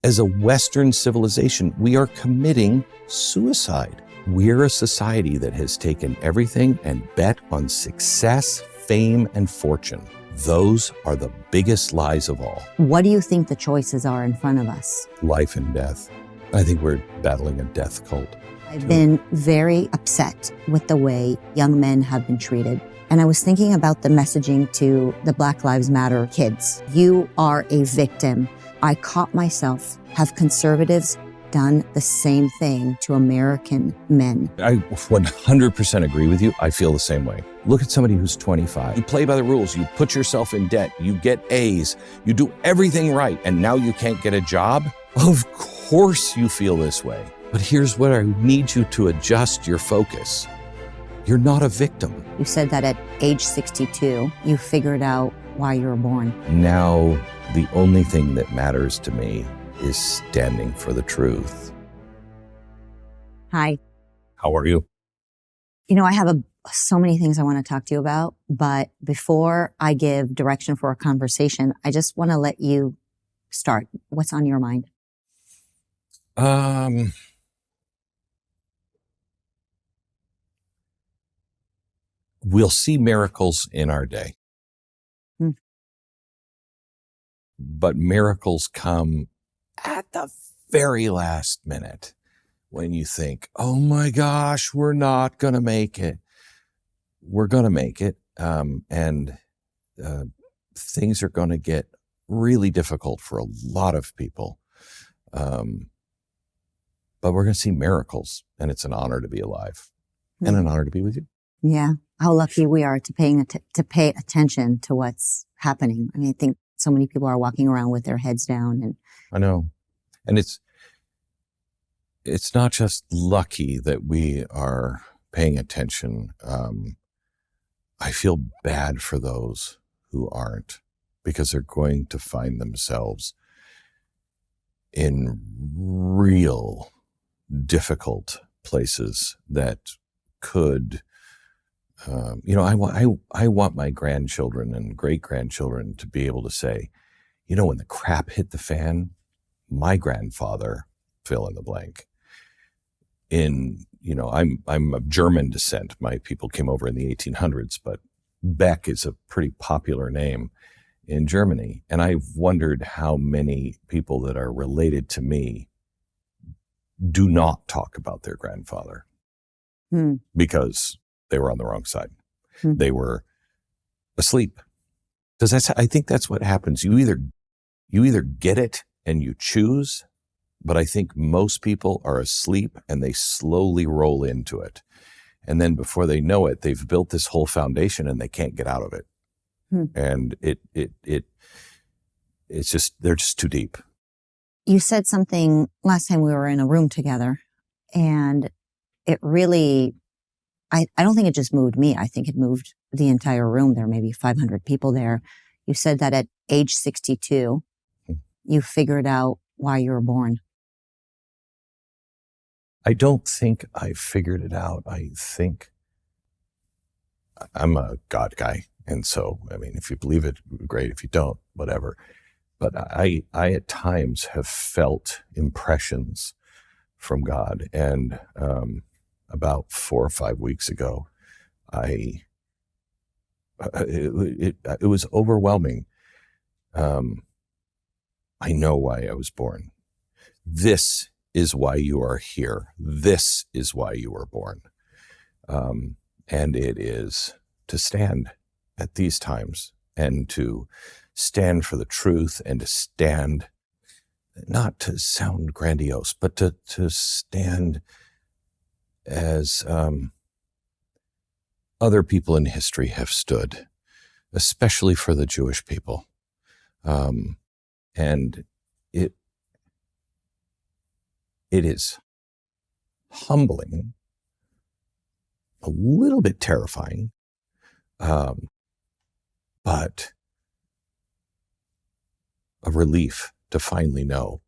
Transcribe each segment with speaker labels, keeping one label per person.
Speaker 1: as a Western civilization, we are committing suicide. We're a society that has taken everything and bet on success, fame, and fortune. Those are the biggest lies of all.
Speaker 2: What do you think the choices are in front of us?
Speaker 1: Life and death. I think we're battling a death cult.
Speaker 2: I've been very upset with the way young men have been treated. And I was thinking about the messaging to the Black Lives Matter kids. You are a victim. I caught myself. Have conservatives done the same thing to American men?
Speaker 1: I 100% agree with you. I feel the same way. Look at somebody who's 25. You play by the rules. You put yourself in debt. You get A's. You do everything right. And now you can't get a job? Of course you feel this way. But here's what I need you to adjust your focus. You're not a victim.
Speaker 2: You said that at age 62, you figured out why you were born.
Speaker 1: Now, the only thing that matters to me is standing for the truth.
Speaker 2: Hi.
Speaker 1: How are you?
Speaker 2: You know, I have so many things I want to talk to you about, but before I give direction for a conversation, I just want to let you start. What's on your mind?
Speaker 1: We'll see miracles in our day. But miracles come at the very last minute when you think, oh my gosh, we're not going to make it. We're going to make it. And things are going to get really difficult for a lot of people. But we're going to see miracles, and it's an honor to be alive and an honor to be with you.
Speaker 2: Yeah. How lucky we are to pay attention to what's happening. I mean, I think so many people are walking around with their heads down. And
Speaker 1: I know. And it's not just lucky that we are paying attention. I feel bad for those who aren't, because they're going to find themselves in real difficult places that could, I want my grandchildren and great-grandchildren to be able to say, when the crap hit the fan, my grandfather, fill in the blank. I'm of German descent. My people came over in the 1800s, but Beck is a pretty popular name in Germany. And I've wondered how many people that are related to me do not talk about their grandfather because they were on the wrong side. They were asleep. Because I think that's what happens. You either get it and you choose, but I think most people are asleep and they slowly roll into it. And then before they know it, they've built this whole foundation and they can't get out of it. And it's just, they're just too deep.
Speaker 2: you said something last time we were in a room together, and it really, I don't think it just moved me. I think it moved the entire room. There may be 500 people there. You said that at age 62, you figured out why you were born.
Speaker 1: I don't think I figured it out. I think I'm a God guy. And so, I mean, if you believe it, great. If you don't, whatever. But I at times have felt impressions from God. And about 4 or 5 weeks ago, it was overwhelming. I know why I was born. This is why you are here. This is why you were born. And it is to stand at these times and to stand for the truth and to stand, not to sound grandiose, but to stand as other people in history have stood, especially for the Jewish people. And it is humbling, a little bit terrifying, but a relief to finally know.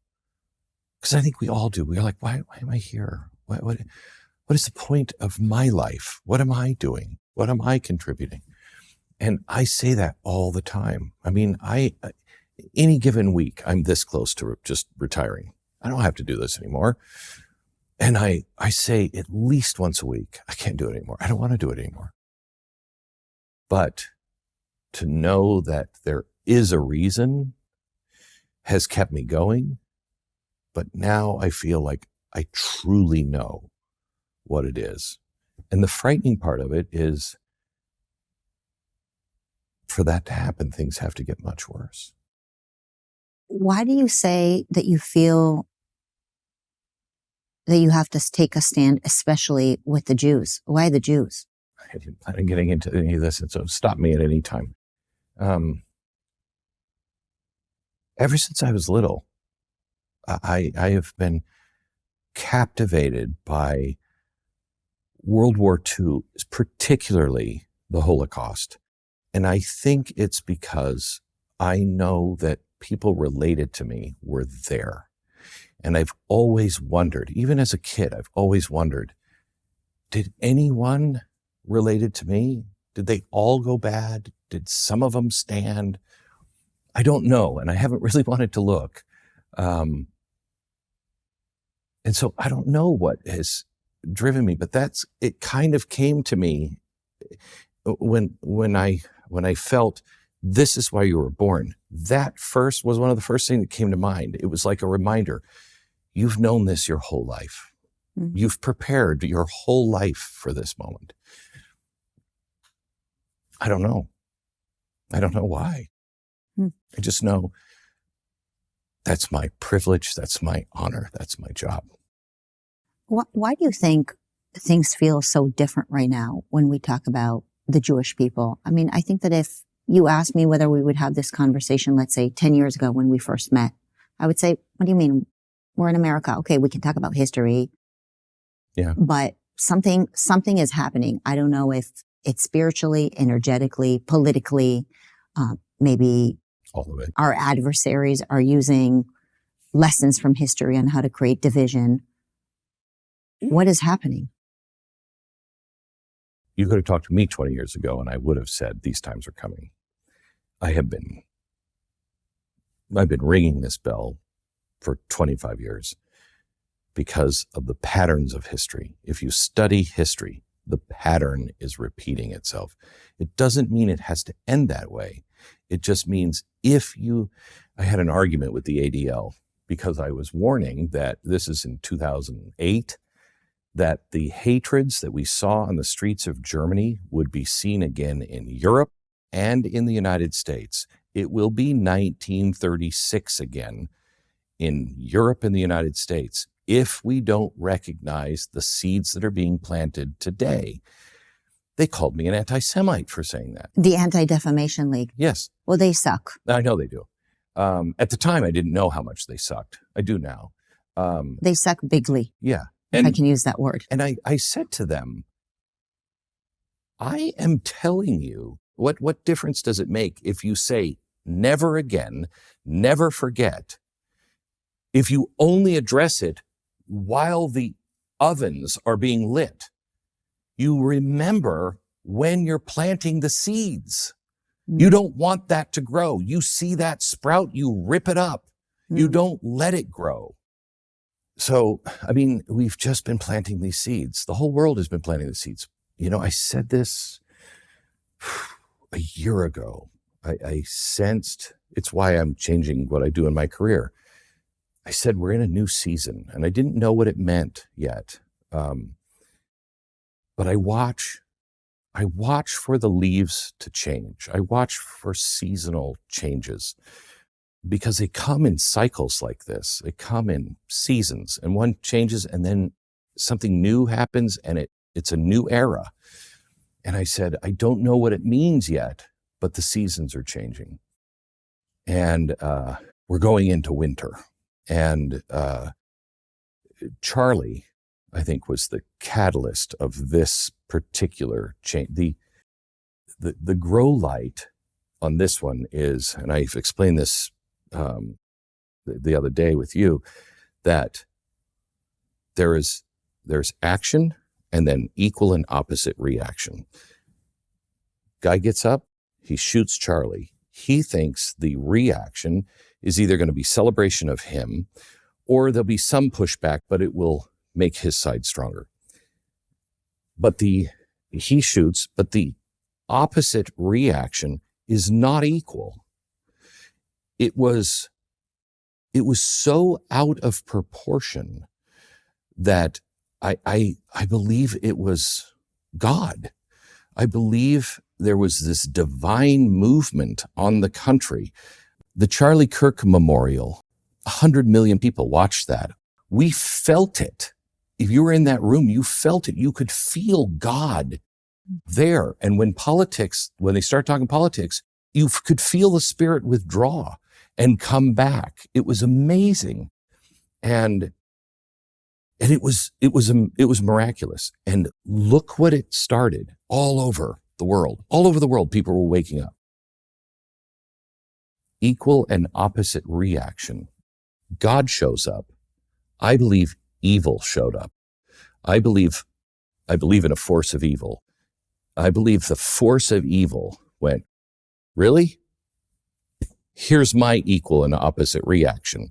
Speaker 1: Because I think we all do. We're like, why am I here? What is the point of my life? What am I doing? What am I contributing? And I say that all the time. I mean, any given week, I'm this close to just retiring. I don't have to do this anymore. And I say at least once a week, I can't do it anymore. I don't want to do it anymore. But to know that there is a reason has kept me going. But now I feel like I truly know what it is. And the frightening part of it is, for that to happen, things have to get much worse.
Speaker 2: Why do you say that you feel that you have to take a stand, especially with the Jews? Why the Jews?
Speaker 1: I didn't plan on getting into any of this, and so stop me at any time. Ever since I was little, I have been captivated by World War II, particularly the Holocaust. And I think it's because I know that people related to me were there. And I've always wondered, even as a kid, I've always wondered, did anyone related to me? Did they all go bad? Did some of them stand? I don't know. And I haven't really wanted to look. And so I don't know what has driven me, but it kind of came to me when I felt this is why you were born. That first was one of the first things that came to mind. It was like a reminder. You've known this your whole life. Mm-hmm. You've prepared your whole life for this moment. I don't know. I don't know why. I just know that's my privilege. That's my honor. That's my job.
Speaker 2: Why do you think things feel so different right now when we talk about the Jewish people? I mean, I think that if you asked me whether we would have this conversation, let's say 10 years ago when we first met, I would say, what do you mean? We're in America. Okay, we can talk about history.
Speaker 1: Yeah.
Speaker 2: But something is happening. I don't know if it's spiritually, energetically, politically, maybe
Speaker 1: all of it.
Speaker 2: Our adversaries are using lessons from history on how to create division. What is happening?
Speaker 1: You could have talked to me 20 years ago and I would have said these times are coming. I've been ringing this bell for 25 years because of the patterns of history. If you study history, the pattern is repeating itself. It doesn't mean it has to end that way. It just means I had an argument with the ADL because I was warning that this is in 2008, that the hatreds that we saw on the streets of Germany would be seen again in Europe and in the United States. It will be 1936 again in Europe and the United States if we don't recognize the seeds that are being planted today. They called me an anti-Semite for saying that.
Speaker 2: The Anti-Defamation League.
Speaker 1: Yes.
Speaker 2: Well, they suck.
Speaker 1: I know they do. At the time, I didn't know how much they sucked. I do now.
Speaker 2: They suck bigly.
Speaker 1: Yeah.
Speaker 2: If I can use that word.
Speaker 1: And I said to them, I am telling you, what difference does it make if you say never again, never forget, if you only address it while the ovens are being lit? You remember when you're planting the seeds. You don't want that to grow. You see that sprout, you rip it up. You don't let it grow. So, I mean, we've just been planting these seeds. The whole world has been planting the seeds. You know, I said this a year ago. I sensed, it's why I'm changing what I do in my career. I said, we're in a new season, and I didn't know what it meant yet. But I watch for the leaves to change. I watch for seasonal changes because they come in cycles like this. They come in seasons, and one changes and then something new happens and it's a new era. And I said, I don't know what it means yet, but the seasons are changing. And we're going into winter. And Charlie, I think, was the catalyst of this particular change. The grow light on this one is, and I've explained this the other day with you, that there's action and then equal and opposite reaction. Guy gets up, he shoots Charlie. He thinks the reaction is either going to be celebration of him or there'll be some pushback, but it will make his side stronger. But he shoots, but the opposite reaction is not equal. It was so out of proportion that I believe it was God. I believe there was this divine movement on the country. The Charlie Kirk Memorial, 100 million people watched that. We felt it. If you were in that room, you felt it. You could feel God there. And when they start talking politics, you could feel the Spirit withdraw and come back. It was amazing. And it was miraculous. And look what it started all over the world. All over the world, people were waking up. Equal and opposite reaction. God shows up. I believe evil showed up. I believe in a force of evil. I believe the force of evil went, really? Here's my equal and opposite reaction.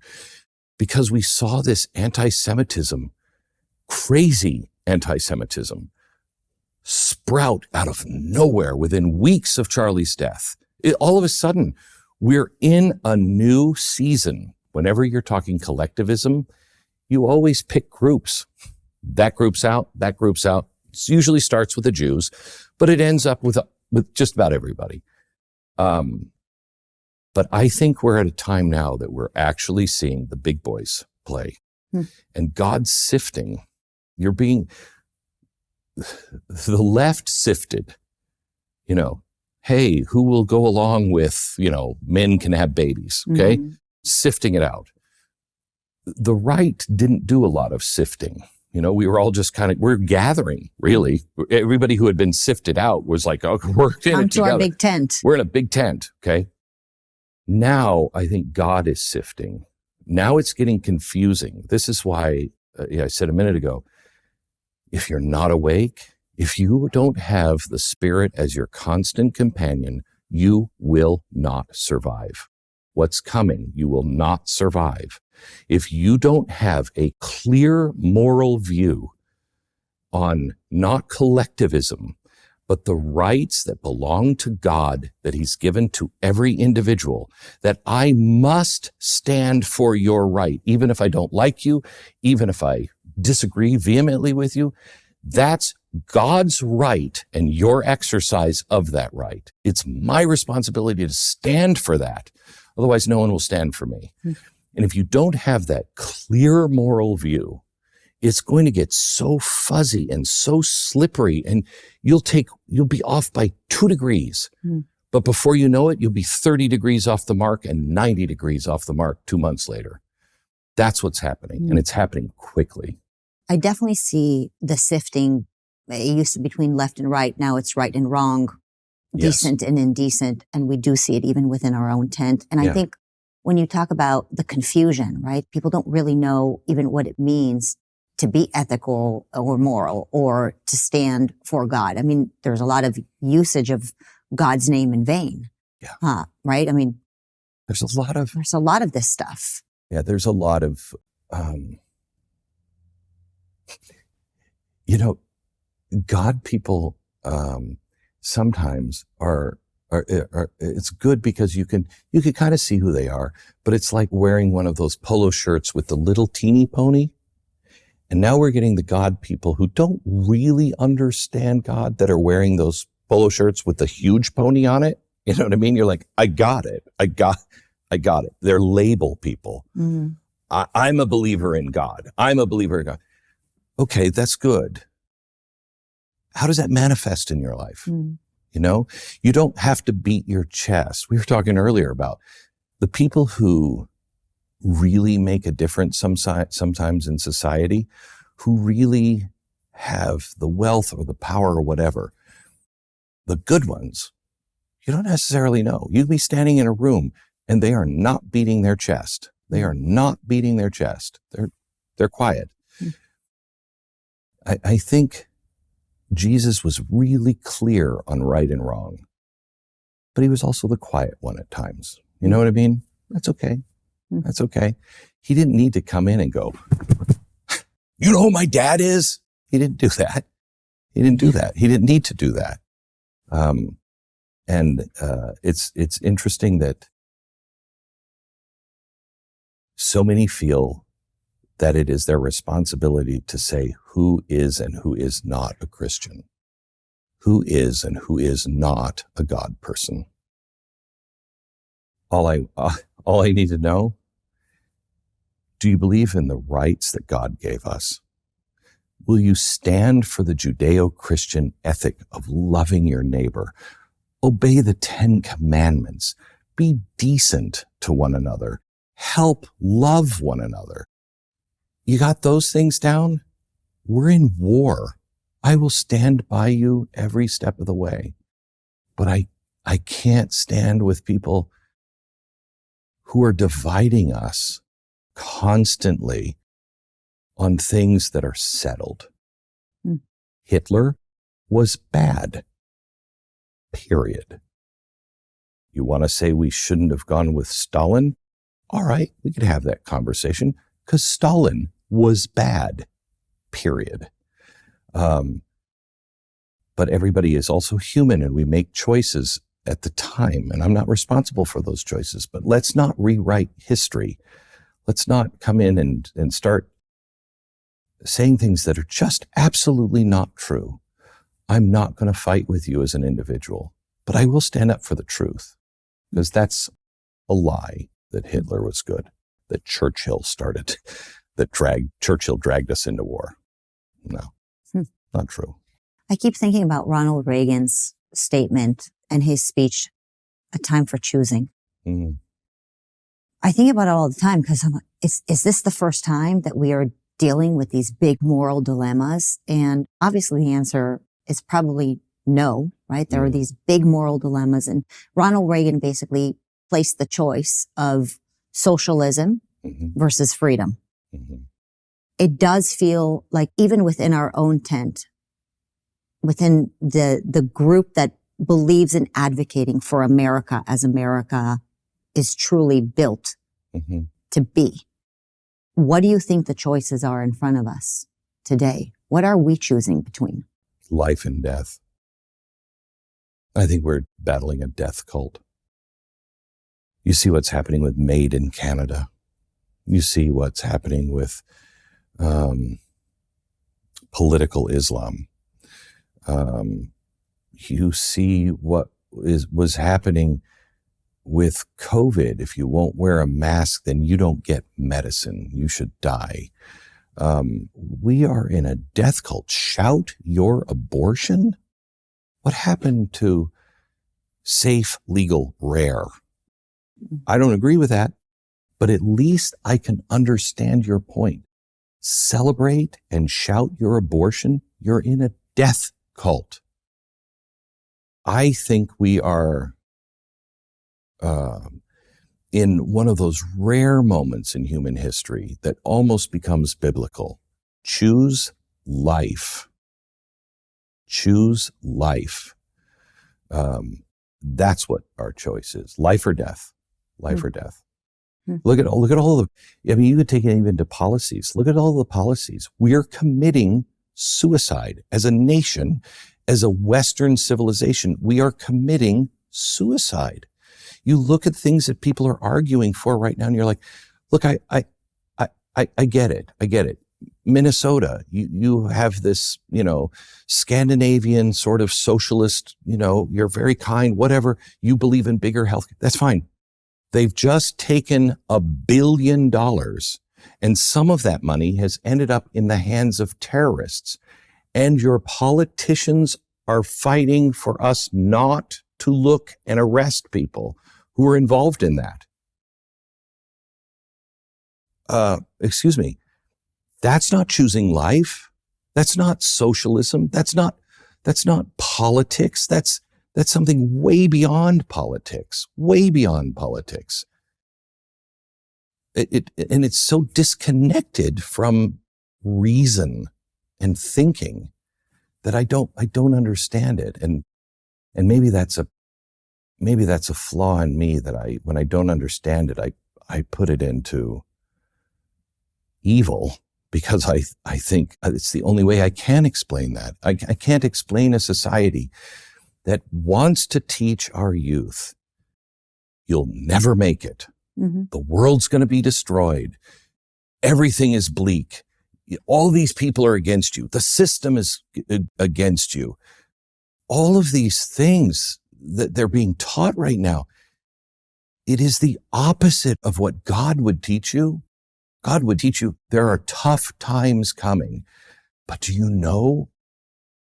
Speaker 1: Because we saw this anti-Semitism, crazy anti-Semitism, sprout out of nowhere within weeks of Charlie's death. All of a sudden, we're in a new season. Whenever you're talking collectivism, you always pick groups. That group's out, that group's out. It usually starts with the Jews, but it ends up with just about everybody. But I think we're at a time now that we're actually seeing the big boys play. And God's sifting. The left sifted, hey, who will go along with, men can have babies, okay? Mm-hmm. Sifting it out. The right didn't do a lot of sifting. We were all just we're gathering, really. Everybody who had been sifted out was like, oh, we're in it together.
Speaker 2: Our big tent.
Speaker 1: We're in a big tent, okay? Now, I think God is sifting. Now it's getting confusing. This is why I said a minute ago, if you're not awake, if you don't have the Spirit as your constant companion, you will not survive. What's coming, you will not survive. If you don't have a clear moral view on not collectivism, but the rights that belong to God that He's given to every individual, that I must stand for your right, even if I don't like you, even if I disagree vehemently with you, that's God's right and your exercise of that right. It's my responsibility to stand for that. Otherwise, no one will stand for me. And if you don't have that clear moral view, it's going to get so fuzzy and so slippery, and you'll be off by 2 degrees. But before you know it, you'll be 30 degrees off the mark and 90 degrees off the mark 2 months later. That's what's happening, and it's happening quickly.
Speaker 2: I definitely see the sifting. It used to be between left and right. Now it's right and wrong, decent and indecent. And we do see it even within our own tent. And I think when you talk about the confusion, right? People don't really know even what it means to be ethical or moral or to stand for God. I mean, there's a lot of usage of God's name in vain. Right? I mean,
Speaker 1: there's a lot
Speaker 2: of this stuff.
Speaker 1: Yeah, there's a lot of, God people sometimes are it's good because you can kind of see who they are, but it's like wearing one of those polo shirts with the little teeny pony. And now we're getting the God people who don't really understand God that are wearing those polo shirts with the huge pony on it. You know what I mean? You're like, I got it. They're label people. Mm-hmm. I'm a believer in God. I'm a believer in God. Okay, that's good. How does that manifest in your life? You don't have to beat your chest. We were talking earlier about the people who really make a difference sometimes in society, who really have the wealth or the power or whatever. The good ones, you don't necessarily know. You'd be standing in a room and they are not beating their chest. They are not beating their chest. They're quiet. I think Jesus was really clear on right and wrong. but he was also the quiet one at times. You know what I mean? That's okay. That's okay. He didn't need to come in and go, you know who my dad is? He didn't do that. He didn't do that. He didn't need to do that. It's interesting that so many feel that it is their responsibility to say who is and who is not a Christian, who is and who is not a God person. All I need to know, do you believe in the rights that God gave us? Will you stand for the Judeo-Christian ethic of loving your neighbor? Obey the 10 commandments. Be decent to one another. Help love one another. You got those things down? We're in war. I will stand by you every step of the way. But I can't stand with people who are dividing us constantly on things that are settled. Hitler was bad, period. You want to say we shouldn't have gone with Stalin? All right, we could have that conversation because Stalin was bad, period. But everybody is also human and we make choices at the time, and I'm not responsible for those choices, but let's not rewrite history. Let's not come in and start saying things that are just absolutely not true. I'm not going to fight with you as an individual, but I will stand up for the truth, because that's a lie that Hitler was good, that Churchill started, that Churchill dragged us into war. No, not true.
Speaker 2: I keep thinking about Ronald Reagan's statement and his speech, A Time for Choosing. I think about it all the time because I'm like, is this the first time that we are dealing with these big moral dilemmas? And obviously the answer is probably no, right? There are these big moral dilemmas, and Ronald Reagan basically placed the choice of socialism versus freedom. It does feel like even within our own tent, within the group that believes in advocating for America as America is truly built to be. What do you think the choices are in front of us today? What are we choosing between?
Speaker 1: Life and death. I think we're battling a death cult. You see what's happening with Made in Canada. You see what's happening with political Islam. You see what was happening with COVID. If you won't wear a mask, then you don't get medicine. You should die. We are in a death cult. Shout your abortion? What happened to safe, legal, rare? I don't agree with that, but at least I can understand your point. Celebrate and shout your abortion. You're in a death cult. I think we are in one of those rare moments in human history that almost becomes biblical. Choose life. Choose life. That's what our choice is. Life or death. Life or death. Look at all the, I mean, you could take it even to policies. Look at all the policies. We are committing suicide as a nation, as a Western civilization. We are committing suicide. You look at things that people are arguing for right now, and you're like, look, I get it. I get it. Minnesota, you have this, Scandinavian sort of socialist, you're very kind, whatever. You believe in bigger health. That's fine. They've just taken $1 billion, and some of that money has ended up in the hands of terrorists. And your politicians are fighting for us not to look and arrest people who are involved in that. Excuse me. That's not choosing life. That's not socialism. That's not politics. That's something way beyond politics, way beyond politics. And it's so disconnected from reason and thinking that I don't understand it. And maybe that's maybe that's a flaw in me that when I don't understand it, I put it into evil because I think it's the only way I can explain that. I can't explain a society that wants to teach our youth, you'll never make it.
Speaker 2: Mm-hmm.
Speaker 1: The world's going to be destroyed. Everything is bleak. All these people are against you. The system is against you. All of these things that they're being taught right now, it is the opposite of what God would teach you. God would teach you there are tough times coming, but do you know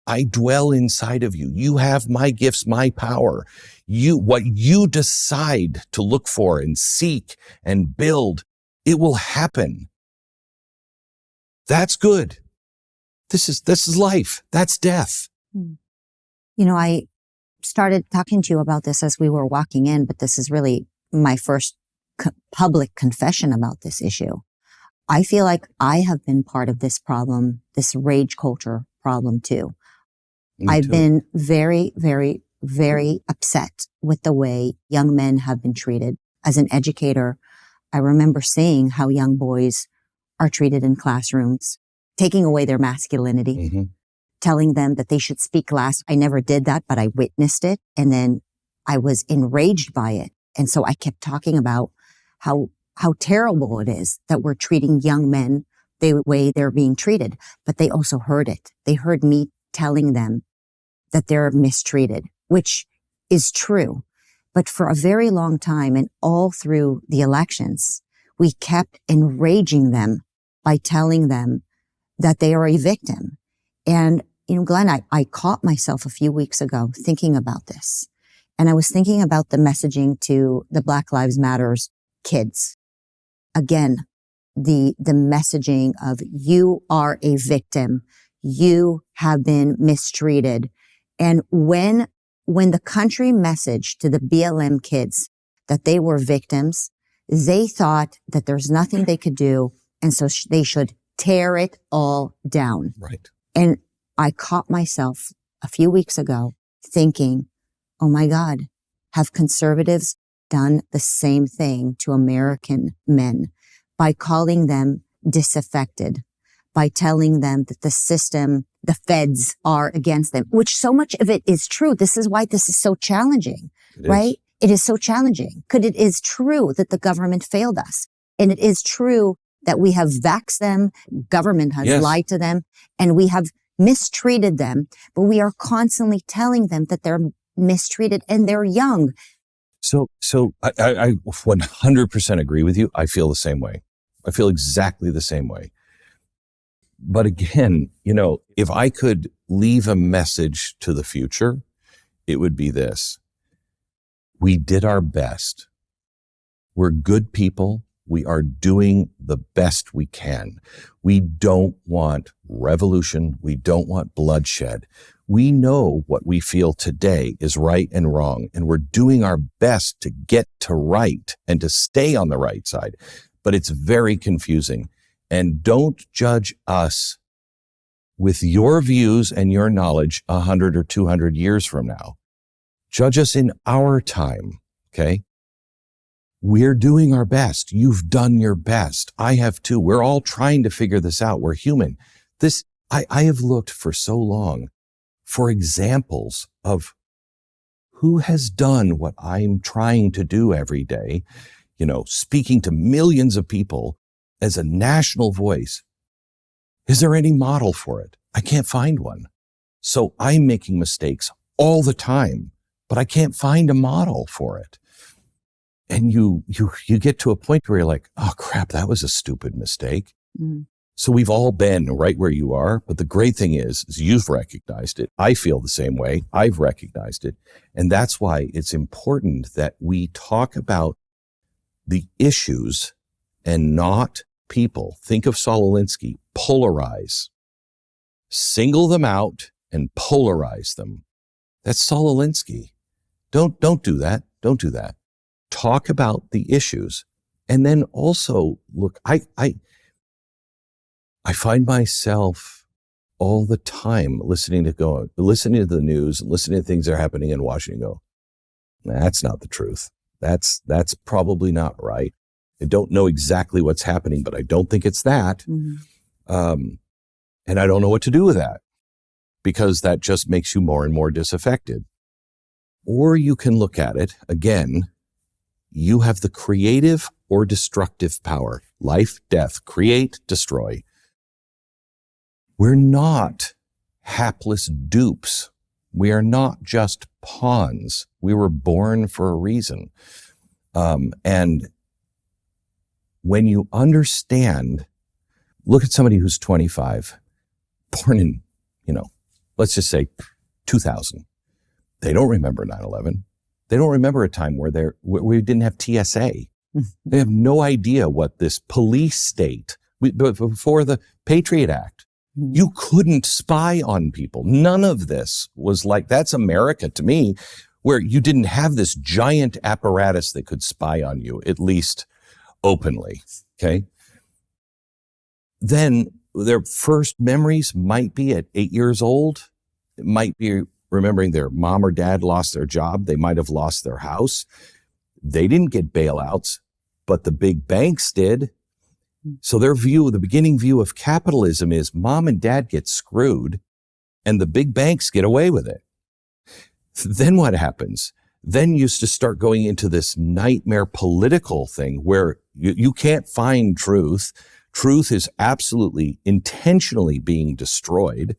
Speaker 1: I dwell inside of you. You have my gifts, my power. What you decide to look for and seek and build, it will happen. That's good. This is life. That's death.
Speaker 2: I started talking to you about this as we were walking in, but this is really my first public confession about this issue. I feel like I have been part of this problem, this rage culture problem too. I've been very, very, very upset with the way young men have been treated. As an educator, I remember seeing how young boys are treated in classrooms, taking away their masculinity, telling them that they should speak last. I never did that, but I witnessed it. And then I was enraged by it. And so I kept talking about how terrible it is that we're treating young men the way they're being treated. But they also heard it. They heard me telling them that they're mistreated, which is true. But for a very long time and all through the elections, we kept enraging them by telling them that they are a victim. And, Glenn, I caught myself a few weeks ago thinking about this. And I was thinking about the messaging to the Black Lives Matters kids. Again, the messaging of you are a victim. You have been mistreated. And when the country messaged to the BLM kids that they were victims, they thought that there's nothing they could do. And so they should tear it all down.
Speaker 1: Right.
Speaker 2: And I caught myself a few weeks ago thinking, oh my God, have conservatives done the same thing to American men by calling them disaffected, by telling them that the system, the feds are against them, which so much of it is true. This is why this is so challenging, right? It is so challenging because it is true that the government failed us. And it is true that we have vaxxed them, government has lied to them, and we have mistreated them, but we are constantly telling them that they're mistreated and they're young.
Speaker 1: So I 100% agree with you. I feel the same way. I feel exactly the same way. But again, if I could leave a message to the future, it would be this. We did our best. We're good people. We are doing the best we can. We don't want revolution. We don't want bloodshed. We know what we feel today is right and wrong, and we're doing our best to get to right and to stay on the right side. But it's very confusing. And don't judge us with your views and your knowledge 100 or 200 years from now. Judge us in our time, okay? We're doing our best. You've done your best. I have too. We're all trying to figure this out. We're human. I have looked for so long for examples of who has done what I'm trying to do every day, speaking to millions of people as a national voice. Is there any model for it? I can't find one. So I'm making mistakes all the time, but I can't find a model for it. And you get to a point where you're like, oh crap, that was a stupid mistake. Mm. So we've all been right where you are. But the great thing is you've recognized it. I feel the same way. I've recognized it. And that's why it's important that we talk about the issues and not people. Think of Saul Alinsky, polarize, single them out and polarize them. That's Saul Alinsky. Don't do that. Don't do that. Talk about the issues. And then also, look, I find myself all the time listening to the news, listening to things that are happening in Washington, go, That's not the truth. That's probably not right. I don't know exactly what's happening, but I don't think it's that. Mm-hmm. And I don't know what to do with that, because that just makes you more and more disaffected. Or you can look at it again. You have the creative or destructive power. Life, death, create, destroy. We're not hapless dupes. We are not just pawns. We were born for a reason. And when you understand, look at somebody who's 25, born in, let's just say 2000. They don't remember 9/11. They don't remember a time where we didn't have TSA. They have no idea what this police state, before the Patriot Act, you couldn't spy on people. None of this was like, that's America to me, where you didn't have this giant apparatus that could spy on you, at least openly. Okay. Then their first memories might be at 8 years old. It might be remembering their mom or dad lost their job. They might have lost their house. They didn't get bailouts, but the big banks did. So their view, the beginning view of capitalism is mom and dad get screwed and the big banks get away with it. Then what happens? Then you just start going into this nightmare political thing where you can't find truth. Truth is absolutely intentionally being destroyed.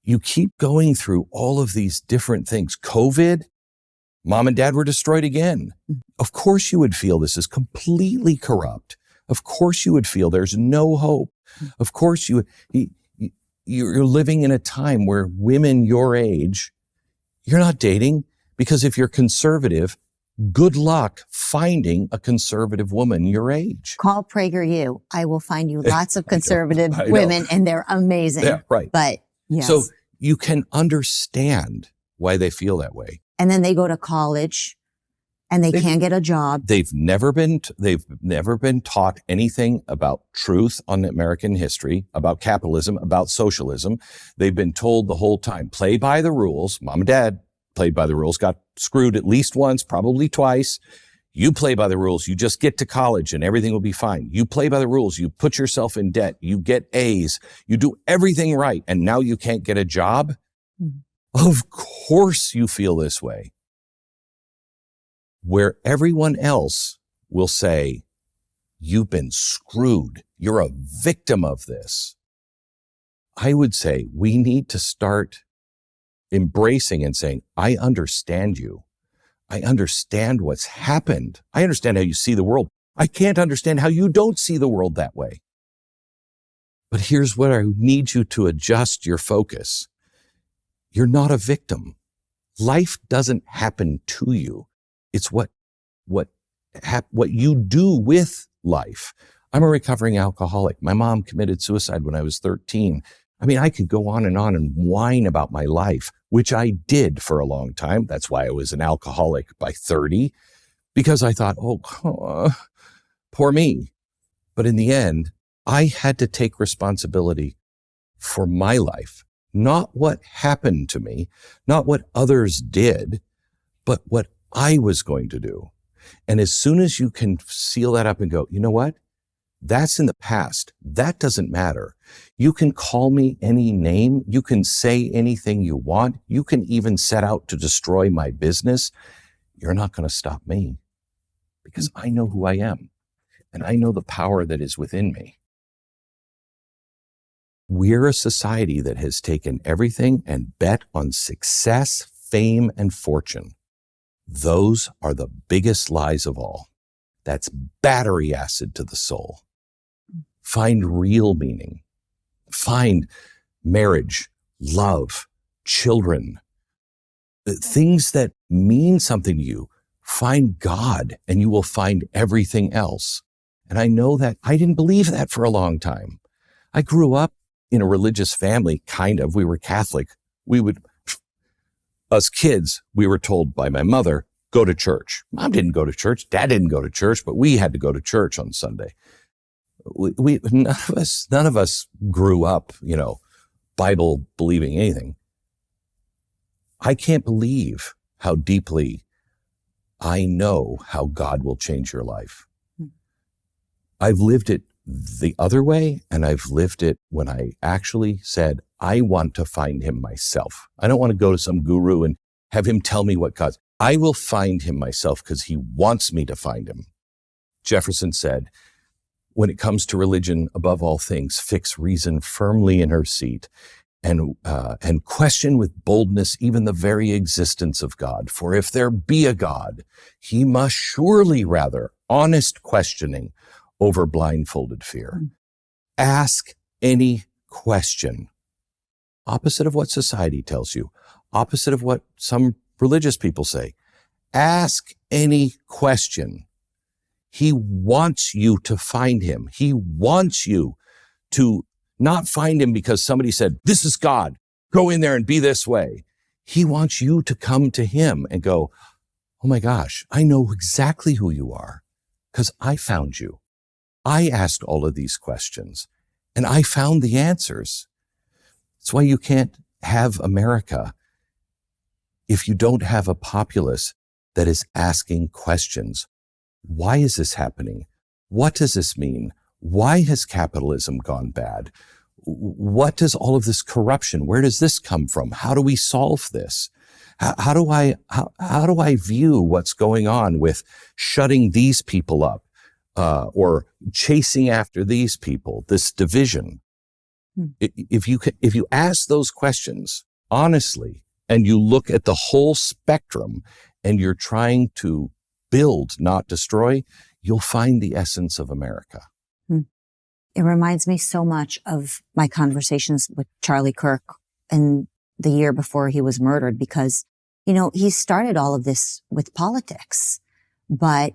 Speaker 1: You keep going through all of these different things. COVID, mom and dad were destroyed again. Of course you would feel this is completely corrupt. Of course you would feel there's no hope. Of course you're living in a time where women your age, you're not dating, because if you're conservative, good luck finding a conservative woman your age.
Speaker 2: Call PragerU. I will find you lots of conservative women, and they're amazing.
Speaker 1: Yeah, right.
Speaker 2: But yes.
Speaker 1: So you can understand why they feel that way.
Speaker 2: And then they go to college and they can't get a job.
Speaker 1: They've never been taught anything about truth on American history, about capitalism, about socialism. They've been told the whole time, play by the rules. Mom and dad played by the rules, got screwed at least once, probably twice. You play by the rules. You just get to college and everything will be fine. You play by the rules. You put yourself in debt. You get A's. You do everything right. And now you can't get a job. Of course you feel this way. Where everyone else will say, you've been screwed. You're a victim of this. I would say we need to start embracing and saying, I understand you. I understand what's happened. I understand how you see the world. I can't understand how you don't see the world that way. But here's what I need you to adjust your focus. You're not a victim. Life doesn't happen to you. It's what you do with life. I'm a recovering alcoholic. My mom committed suicide when I was 13. I mean, I could go on and whine about my life, which I did for a long time. That's why I was an alcoholic by 30, because I thought, poor me. But in the end, I had to take responsibility for my life, not what happened to me, not what others did, but what I was going to do. And as soon as you can seal that up and go, you know what? That's in the past. That doesn't matter. You can call me any name. You can say anything you want. You can even set out to destroy my business. You're not going to stop me, because I know who I am and I know the power that is within me. We're a society that has taken everything and bet on success, fame, and fortune. Those are the biggest lies of all. That's battery acid to the soul. Find real meaning. Find marriage, love, children, things that mean something to you. Find God and you will find everything else. And I know that I didn't believe that for a long time. I grew up in a religious family, kind of. We were Catholic. Us kids, we were told by my mother, go to church. Mom didn't go to church. Dad didn't go to church, but we had to go to church on Sunday. None of us grew up, Bible believing anything. I can't believe how deeply I know how God will change your life. I've lived it the other way, and I've lived it when I actually said, I want to find him myself. I don't want to go to some guru and have him tell me what God's. I will find him myself because he wants me to find him. Jefferson said, when it comes to religion, above all things, fix reason firmly in her seat and question with boldness even the very existence of God. For if there be a God, he must surely rather honest questioning over blindfolded fear. Ask any question, opposite of what society tells you, opposite of what some religious people say. Ask any question. He wants you to find him. He wants you to not find him because somebody said, this is God, go in there and be this way. He wants you to come to him and go, oh my gosh, I know exactly who you are because I found you. I asked all of these questions and I found the answers. That's why you can't have America if you don't have a populace that is asking questions. Why is this happening? What does this mean? Why has capitalism gone bad? What does all of this corruption, where does this come from? How do we solve this? How do I view what's going on with shutting these people up? Or chasing after these people, this division. If you ask those questions honestly, and you look at the whole spectrum, and you're trying to build, not destroy, you'll find the essence of America.
Speaker 2: It reminds me so much of my conversations with Charlie Kirk in the year before he was murdered, because, he started all of this with politics, but,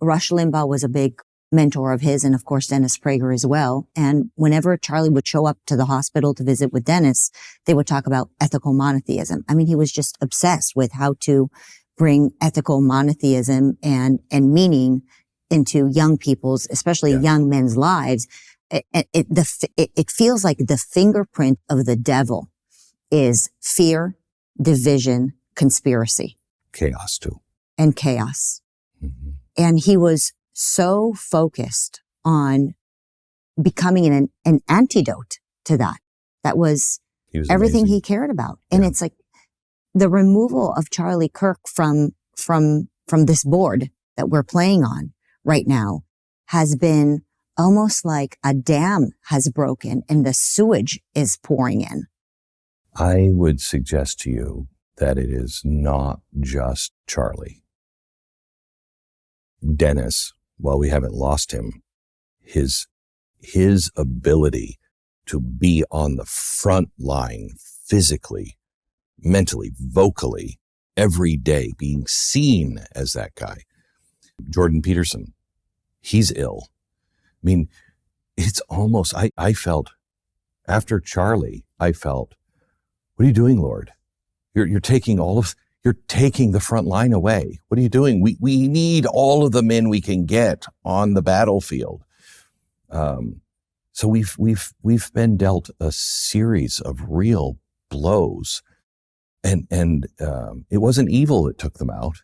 Speaker 2: Rush Limbaugh was a big mentor of his, and of course Dennis Prager as well. And whenever Charlie would show up to the hospital to visit with Dennis, they would talk about ethical monotheism. I mean, he was just obsessed with how to bring ethical monotheism and meaning into young people's, especially young men's lives. It feels like the fingerprint of the devil is fear, division, conspiracy.
Speaker 1: Chaos too.
Speaker 2: And chaos.
Speaker 1: Mm-hmm.
Speaker 2: And he was so focused on becoming an antidote to that. That was everything he cared about. And it's like the removal of Charlie Kirk from this board that we're playing on right now has been almost like a dam has broken and the sewage is pouring in.
Speaker 1: I would suggest to you that it is not just Charlie. Dennis, while we haven't lost him, his ability to be on the front line physically, mentally, vocally, every day, being seen as that guy. Jordan Peterson, he's ill. I mean, it's almost, I felt, after Charlie, I felt, what are you doing, Lord? You're taking you're taking the front line away. What are you doing? We need all of the men we can get on the battlefield. So we've been dealt a series of real blows, and it wasn't evil that took them out.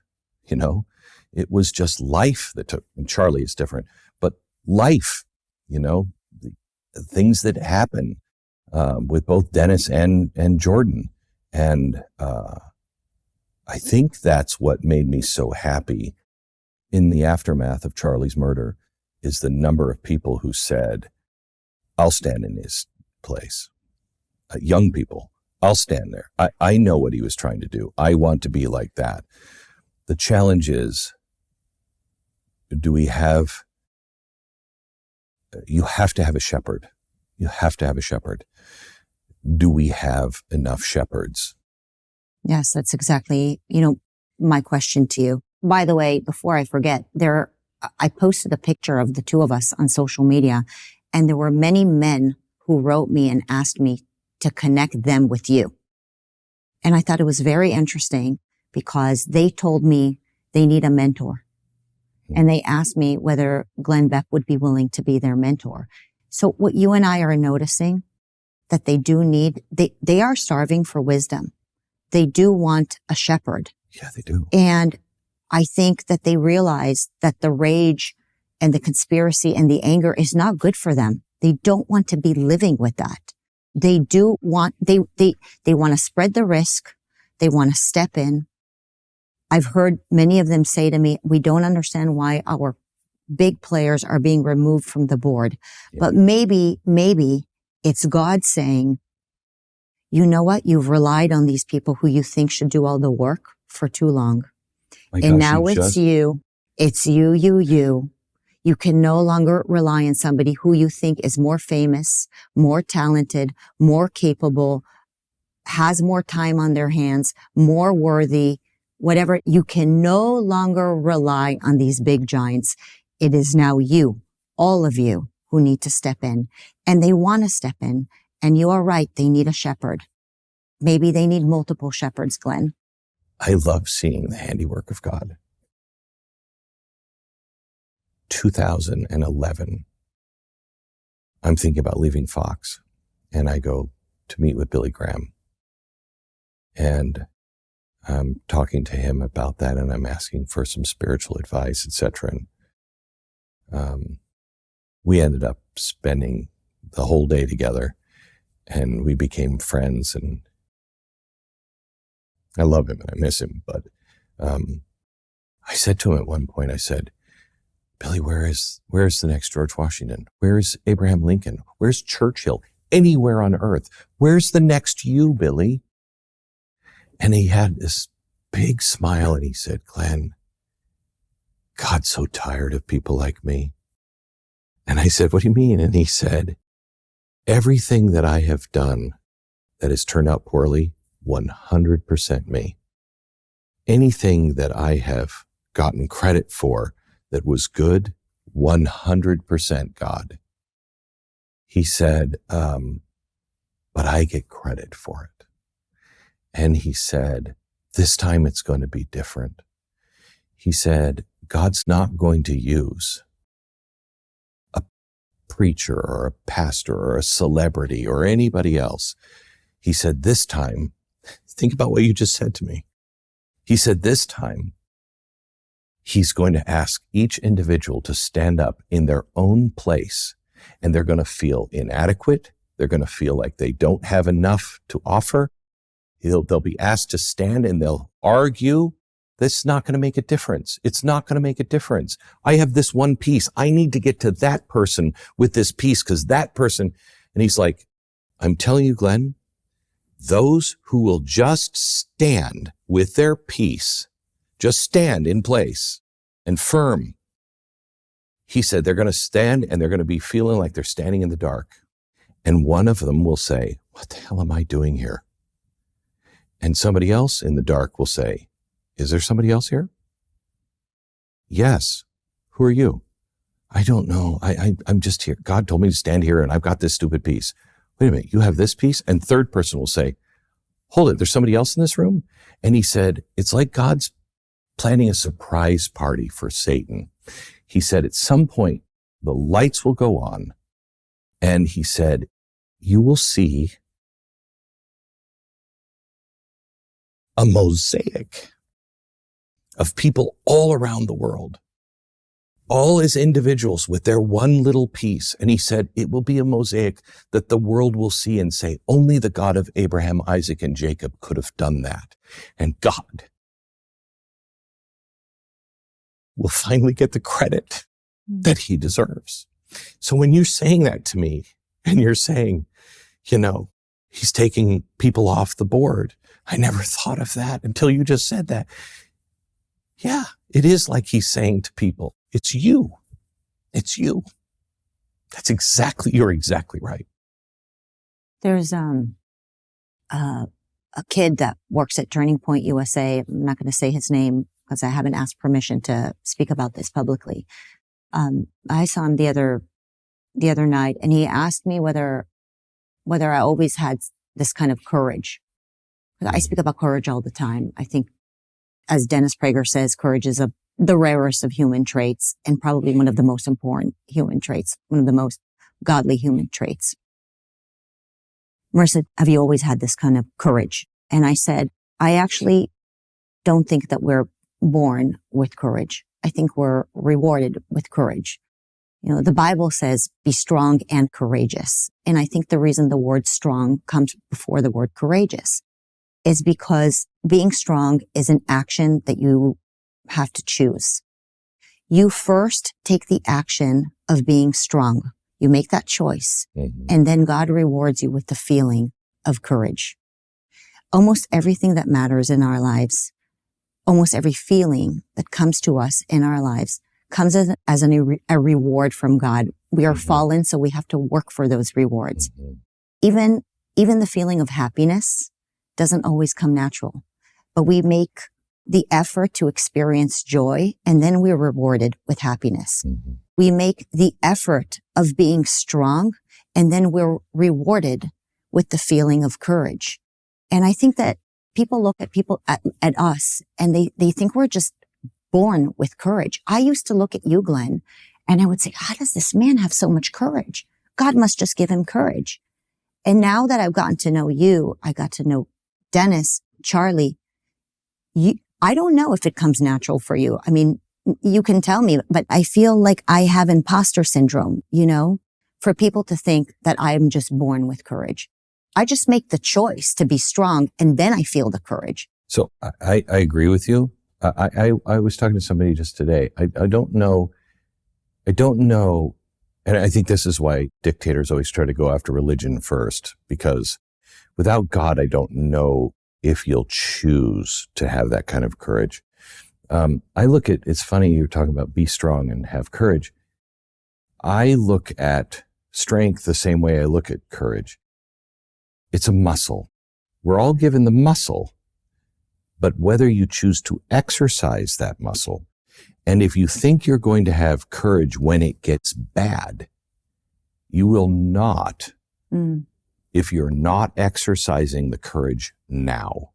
Speaker 1: It was just life that took. And Charlie is different, but life. The things that happen with both Dennis and Jordan, and I think that's what made me so happy in the aftermath of Charlie's murder, is the number of people who said, I'll stand in his place. Young people, I'll stand there. I know what he was trying to do. I want to be like that. The challenge is, you have to have a shepherd. You have to have a shepherd. Do we have enough shepherds?
Speaker 2: Yes, that's exactly, my question to you. By the way, before I forget, I posted a picture of the two of us on social media, and there were many men who wrote me and asked me to connect them with you. And I thought it was very interesting because they told me they need a mentor. And they asked me whether Glenn Beck would be willing to be their mentor. So what you and I are noticing that they do need, they are starving for wisdom. They do want a shepherd.
Speaker 1: Yeah, they do.
Speaker 2: And I think that they realize that the rage and the conspiracy and the anger is not good for them. They don't want to be living with that. They do want, they want to spread the risk. They want to step in. I've heard many of them say to me, we don't understand why our big players are being removed from the board. Yeah. But maybe it's God saying, you know what? You've relied on these people who you think should do all the work for too long. And now it's you. It's you. You can no longer rely on somebody who you think is more famous, more talented, more capable, has more time on their hands, more worthy, whatever. You can no longer rely on these big giants. It is now you, all of you, who need to step in. And they want to step in. And you are right. They need a shepherd. Maybe they need multiple shepherds, Glenn.
Speaker 1: I love seeing the handiwork of God. 2011, I'm thinking about leaving Fox, and I go to meet with Billy Graham. And I'm talking to him about that, and I'm asking for some spiritual advice, etc. And we ended up spending the whole day together, and we became friends, and I love him and I miss him. But I said to him at one point, I said, Billy, where's the next George Washington? Where's Abraham Lincoln? Where's Churchill? Anywhere on earth. Where's the next you, Billy? And he had this big smile and he said, Glenn, God's so tired of people like me. And I said, what do you mean? And he said, everything that I have done that has turned out poorly, 100% me. Anything that I have gotten credit for that was good, 100% God. He said, but I get credit for it. And he said, this time it's going to be different. He said, God's not going to use a preacher or a pastor or a celebrity or anybody else. He said, this time, think about what you just said to me. He said, this time, he's going to ask each individual to stand up in their own place, and they're going to feel inadequate. They're going to feel like they don't have enough to offer. They'll be asked to stand and they'll argue. That's not going to make a difference. It's not going to make a difference. I have this one piece. I need to get to that person with this piece because that person, and he's like, I'm telling you, Glenn, those who will just stand with their piece, just stand in place and firm. He said they're going to stand and they're going to be feeling like they're standing in the dark. And one of them will say, what the hell am I doing here? And somebody else in the dark will say, is there somebody else here? Yes. Who are you? I don't know. I'm just here. God told me to stand here and I've got this stupid piece. Wait a minute. You have this piece? And third person will say, hold it. There's somebody else in this room. And he said, it's like God's planning a surprise party for Satan. He said, at some point, the lights will go on. And he said, you will see a mosaic of people all around the world, all as individuals with their one little piece. And he said, it will be a mosaic that the world will see and say, only the God of Abraham, Isaac, and Jacob could have done that. And God will finally get the credit that he deserves. So when you're saying that to me and you're saying, he's taking people off the board, I never thought of that until you just said that. Yeah, it is like he's saying to people, it's you. It's you. You're exactly right.
Speaker 2: There's a kid that works at Turning Point USA. I'm not going to say his name because I haven't asked permission to speak about this publicly. I saw him the other night, and he asked me whether I always had this kind of courage. I speak about courage all the time. I think, as Dennis Prager says, courage is the rarest of human traits and probably one of the most important human traits, one of the most godly human traits. Marissa, have you always had this kind of courage? And I said, I actually don't think that we're born with courage. I think we're rewarded with courage. You know, the Bible says, be strong and courageous. And I think the reason the word strong comes before the word courageous is because being strong is an action that you have to choose. You first take the action of being strong. You make that choice, and then God rewards you with the feeling of courage. Almost everything that matters in our lives, almost every feeling that comes to us in our lives comes as a reward from God. We are fallen, so we have to work for those rewards. Even the feeling of happiness doesn't always come natural, but we make the effort to experience joy, and then we're rewarded with happiness. We make the effort of being strong, and then we're rewarded with the feeling of courage. And I think that people look at us and they think we're just born with courage. I used to look at you, Glenn, and I would say, how does this man have so much courage? God must just give him courage. And now that I've gotten to know you, I got to know Dennis, Charlie. I don't know if it comes natural for you. I mean, you can tell me, but I feel like I have imposter syndrome, you know, for people to think that I'm just born with courage. I just make the choice to be strong, and then I feel the courage.
Speaker 1: So I agree with you. I was talking to somebody just today. I don't know. And I think this is why dictators always try to go after religion first, because without God, I don't know if you'll choose to have that kind of courage. I look at, it's funny you're talking about be strong and have courage. I look at strength the same way I look at courage. It's a muscle. We're all given the muscle, but whether you choose to exercise that muscle, and if you think you're going to have courage when it gets bad, you will not if you're not exercising the courage now.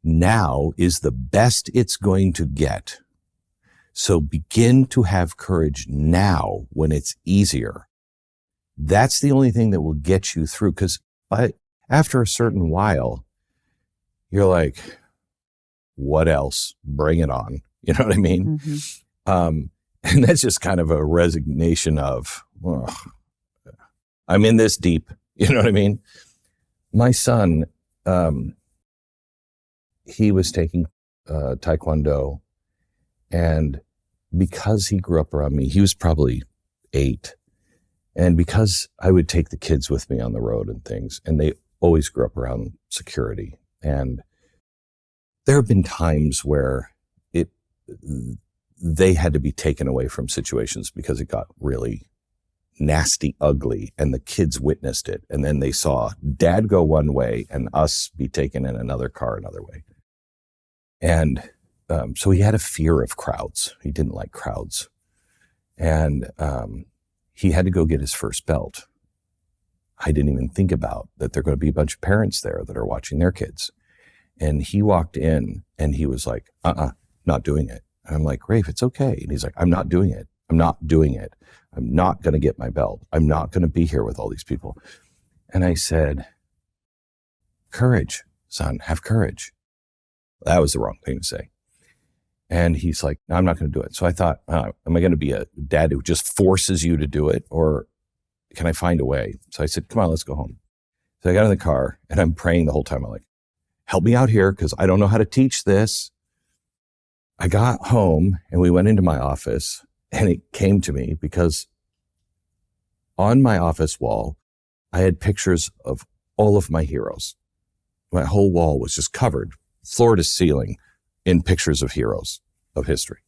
Speaker 1: Now is the best it's going to get. So begin to have courage now when it's easier. That's the only thing that will get you through, because after a certain while, you're like, what else? Bring it on. You know what I mean? And that's just kind of a resignation of, I'm in this deep. You know what I mean? My son, he was taking Taekwondo, and because he grew up around me, he was probably 8. And because I would take the kids with me on the road and things, and they always grew up around security. And there have been times where they had to be taken away from situations because it got really nasty, ugly, and the kids witnessed it. And then they saw dad go one way and us be taken in another car another way. And so he had a fear of crowds. He didn't like crowds. And he had to go get his first belt. I didn't even think about that there are going to be a bunch of parents there that are watching their kids. And he walked in and he was like, not doing it. And I'm like, Rafe, it's okay. And he's like, I'm not doing it. I'm not doing it. I'm not going to get my belt. I'm not going to be here with all these people. And I said, courage, son, have courage. That was the wrong thing to say. And he's like, no, I'm not going to do it. So I thought, am I going to be a dad who just forces you to do it? Or can I find a way? So I said, come on, let's go home. So I got in the car and I'm praying the whole time. I'm like, help me out here because I don't know how to teach this. I got home and we went into my office, and it came to me because on my office wall, I had pictures of all of my heroes. My whole wall was just covered, floor to ceiling, in pictures of heroes of history.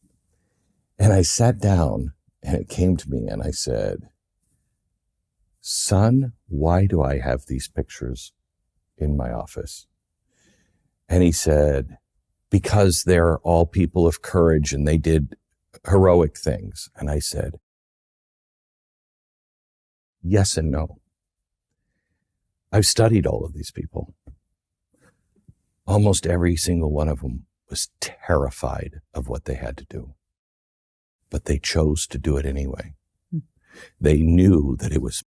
Speaker 1: And I sat down and it came to me and I said, son, why do I have these pictures in my office? And he said, because they're all people of courage and they did heroic things. And I said, yes and no. I've studied all of these people. Almost every single one of them was terrified of what they had to do, but they chose to do it anyway. They knew that it was,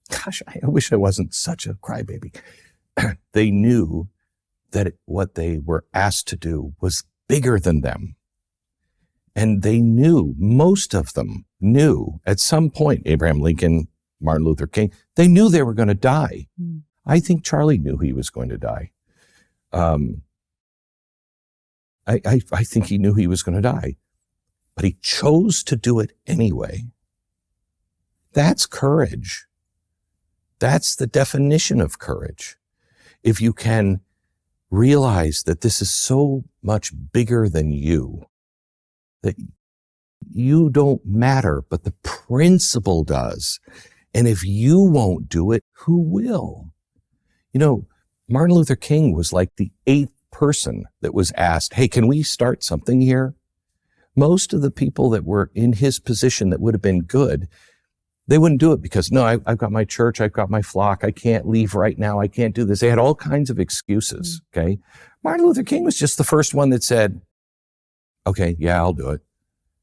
Speaker 1: gosh, I wish I wasn't such a crybaby. They knew that what they were asked to do was bigger than them. And they knew, most of them knew at some point, Abraham Lincoln, Martin Luther King, they knew they were going to die. I think Charlie knew he was going to die. I think he knew he was going to die, but he chose to do it anyway. That's courage. That's the definition of courage. If you can realize that this is so much bigger than you, that you don't matter, but the principle does. And if you won't do it, who will? You know, Martin Luther King was like the 8th person that was asked, hey, can we start something here? Most of the people that were in his position that would have been good, they wouldn't do it because, no, I've got my church, I've got my flock, I can't leave right now, I can't do this. They had all kinds of excuses, okay? Martin Luther King was just the first one that said, okay, yeah, I'll do it.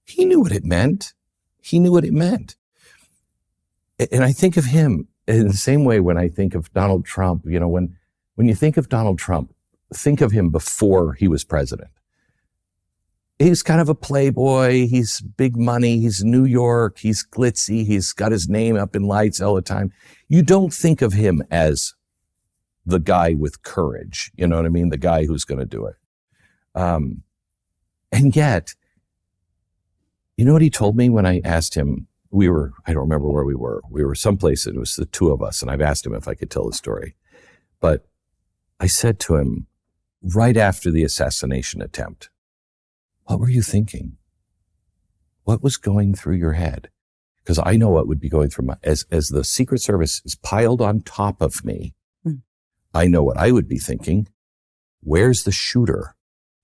Speaker 1: He knew what it meant. He knew what it meant. And I think of him in the same way when I think of Donald Trump. You know, when you think of Donald Trump, think of him before he was president. He's kind of a playboy. He's big money. He's New York. He's glitzy. He's got his name up in lights all the time. You don't think of him as the guy with courage. You know what I mean? The guy who's going to do it. And yet, you know what he told me when I asked him? I don't remember where we were. We were someplace, and it was the two of us, and I've asked him if I could tell the story. But I said to him, right after the assassination attempt, what were you thinking? What was going through your head? Because I know what would be going through as the Secret Service is piled on top of me. I know what I would be thinking. Where's the shooter?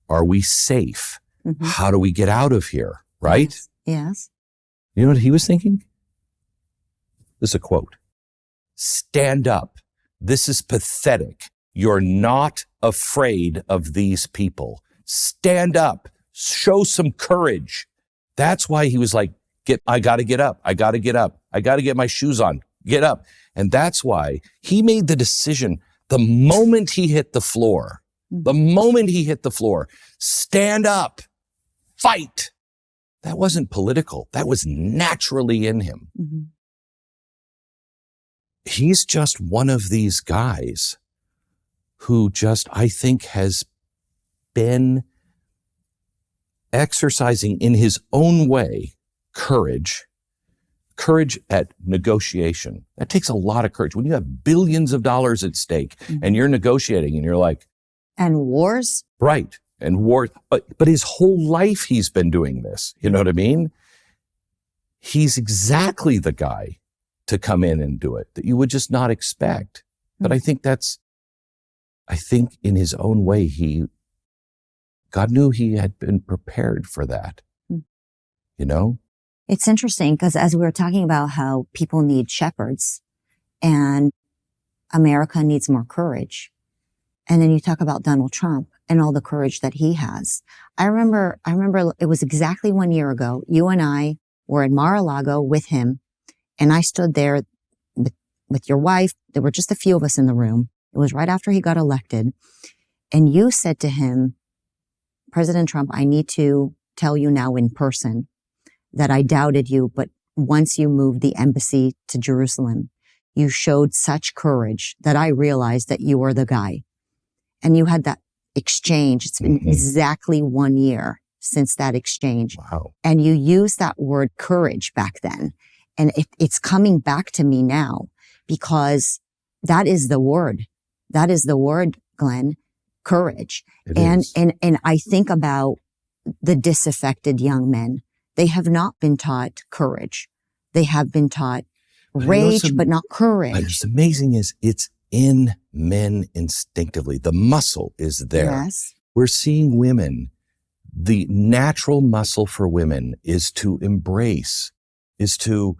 Speaker 1: Are we safe? How do we get out of here? Right?
Speaker 2: Yes.
Speaker 1: You know what he was thinking? This is a quote. Stand up. This is pathetic. You're not afraid of these people. Stand up. Show some courage. That's why he was like, I got to get up. I got to get up. I got to get my shoes on. Get up. And that's why he made the decision the moment he hit the floor, stand up, fight. That wasn't political. That was naturally in him. He's just one of these guys who just, I think, has been exercising in his own way courage at negotiation. That takes a lot of courage. When you have billions of dollars at stake and you're negotiating and you're like...
Speaker 2: And wars?
Speaker 1: Right. And war. But his whole life he's been doing this. You know what I mean? He's exactly the guy to come in and do it that you would just not expect. But I think in his own way, God knew he had been prepared for that. You know?
Speaker 2: It's interesting because as we were talking about how people need shepherds and America needs more courage. And then you talk about Donald Trump and all the courage that he has. I remember it was exactly 1 year ago. You and I were at Mar-a-Lago with him, and I stood there with your wife. There were just a few of us in the room. It was right after he got elected. And you said to him, President Trump, I need to tell you now in person that I doubted you, but once you moved the embassy to Jerusalem, you showed such courage that I realized that you were the guy. And you had that exchange. It's been exactly 1 year since that exchange.
Speaker 1: Wow.
Speaker 2: And you used that word courage back then. And it's coming back to me now because that is the word. That is the word, Glenn, courage. And I think about the disaffected young men. They have not been taught courage. They have been taught rage, but not courage.
Speaker 1: But what's amazing is it's in men instinctively. The muscle is there.
Speaker 2: Yes.
Speaker 1: We're seeing women. The natural muscle for women is to embrace, is to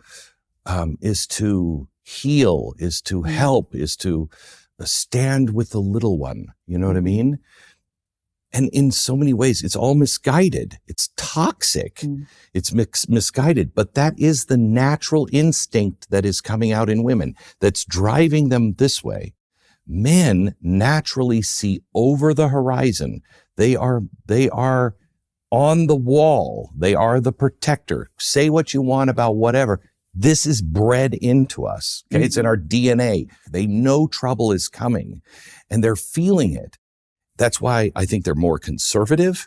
Speaker 1: heal, is to help, is to stand with the little one. You know what I mean? And in so many ways, it's all misguided. It's toxic. It's misguided. But that is the natural instinct that is coming out in women that's driving them this way. Men naturally see over the horizon. They are on the wall. They are the protector. Say what you want about whatever. This is bred into us. Okay. It's in our DNA. They know trouble is coming and they're feeling it. That's why I think they're more conservative,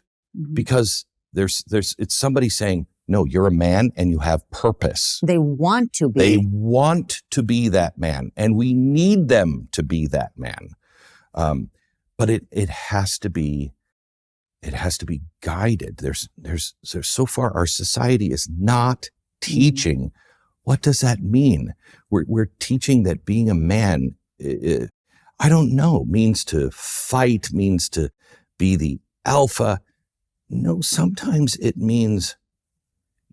Speaker 1: because it's somebody saying, no, you're a man and you have purpose.
Speaker 2: They want to be.
Speaker 1: They want to be that man, and we need them to be that man. But it has to be guided. There's so far our society is not teaching. What does that mean? We're teaching that being a man, I don't know, means to fight, means to be the alpha. No, sometimes it means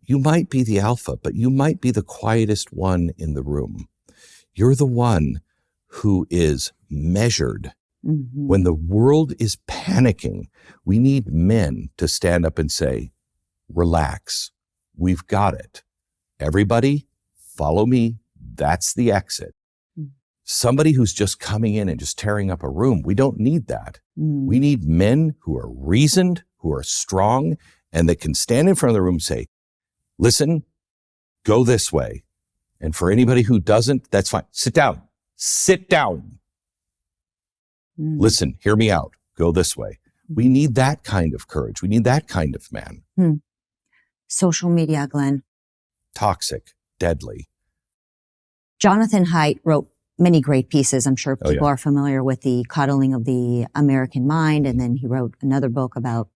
Speaker 1: you might be the alpha, but you might be the quietest one in the room. You're the one who is measured. When the world is panicking, we need men to stand up and say, relax, we've got it. Everybody, follow me. That's the exit. Somebody who's just coming in and just tearing up a room, we don't need that. We need men who are reasoned, who are strong, and that can stand in front of the room and say, listen, go this way. And for anybody who doesn't, that's fine. Sit down. Sit down. Listen, hear me out. Go this way. We need that kind of courage. We need that kind of man.
Speaker 2: Social media, Glenn.
Speaker 1: Toxic, deadly.
Speaker 2: Jonathan Haidt wrote many great pieces. I'm sure people are familiar with the coddling of the American mind. And then he wrote another book about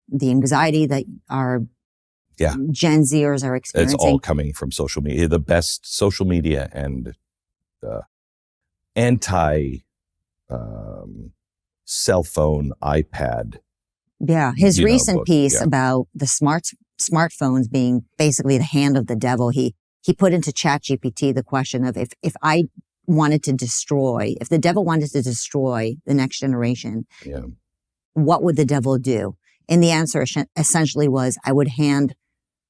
Speaker 2: the anxiety that our Gen Zers are experiencing.
Speaker 1: It's all coming from social media. The best social media and anti cell phone, iPad.
Speaker 2: Yeah. His recent piece about the smartphones being basically the hand of the devil. He put into ChatGPT the question of if I wanted to destroy, if the devil wanted to destroy the next generation, what would the devil do? And the answer essentially was, I would hand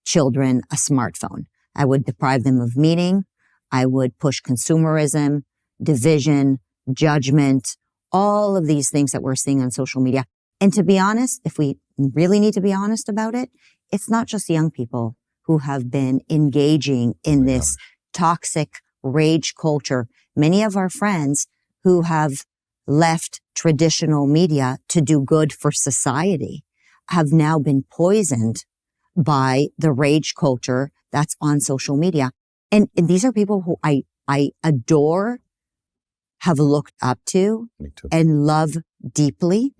Speaker 2: children a smartphone. I would deprive them of meaning. I would push consumerism, division, judgment, all of these things that we're seeing on social media. And to be honest, if we really need to be honest about it, it's not just young people who have been engaging in this toxic rage culture. Many of our friends who have left traditional media to do good for society have now been poisoned by the rage culture that's on social media. And these are people who I adore, have looked up to, and love deeply.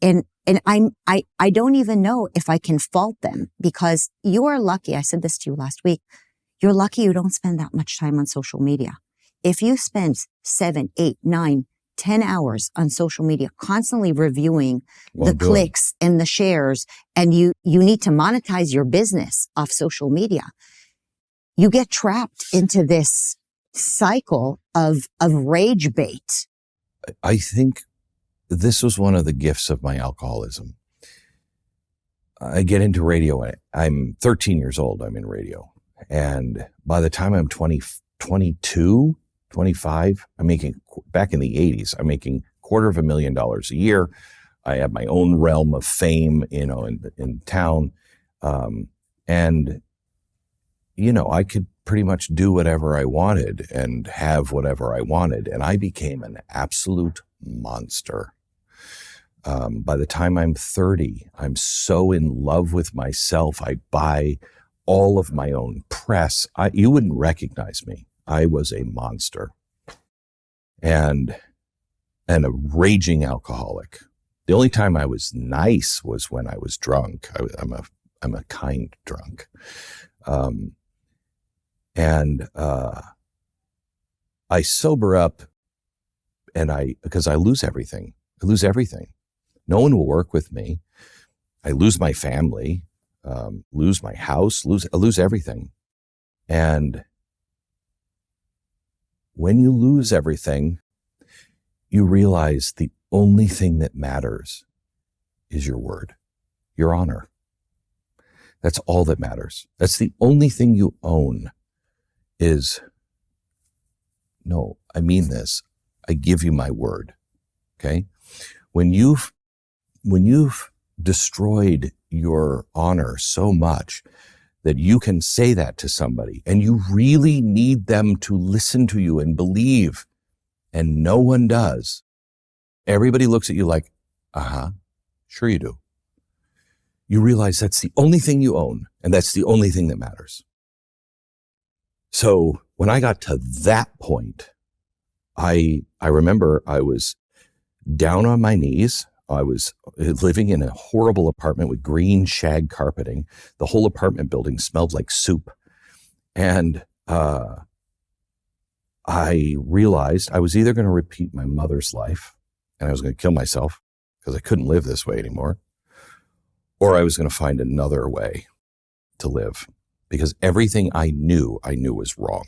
Speaker 2: And I don't even know if I can fault them, because you are lucky. I said this to you last week. You're lucky you don't spend that much time on social media. If you spend 7, 8, 9, 10 hours on social media, constantly reviewing the clicks and the shares, and you need to monetize your business off social media, you get trapped into this cycle of rage bait.
Speaker 1: I think this was one of the gifts of my alcoholism. I get into radio. I'm 13 years old. I'm in radio. And by the time I'm 22, 25, I'm making, back in the 80s, I'm making $250,000 a year. I have my own realm of fame, in town. And, I could pretty much do whatever I wanted and have whatever I wanted. And I became an absolute monster. By the time I'm 30, I'm so in love with myself. I buy all of my own press. You wouldn't recognize me. I was a monster and a raging alcoholic. The only time I was nice was when I was drunk. I'm a kind drunk. I sober up because I lose everything. I lose everything. No one will work with me. I lose my family, lose my house, lose everything. And when you lose everything, you realize the only thing that matters is your word, your honor. That's all that matters. That's the only thing you own is, no, I mean this. I give you my word. Okay. When you've destroyed your honor so much that you can say that to somebody and you really need them to listen to you and believe, and no one does, everybody looks at you like, sure you do. You realize that's the only thing you own, and that's the only thing that matters. So when I got to that point, I remember I was down on my knees. I was living in a horrible apartment with green shag carpeting. The whole apartment building smelled like soup. And I realized I was either going to repeat my mother's life, and I was going to kill myself because I couldn't live this way anymore, or I was going to find another way to live, because everything I knew was wrong.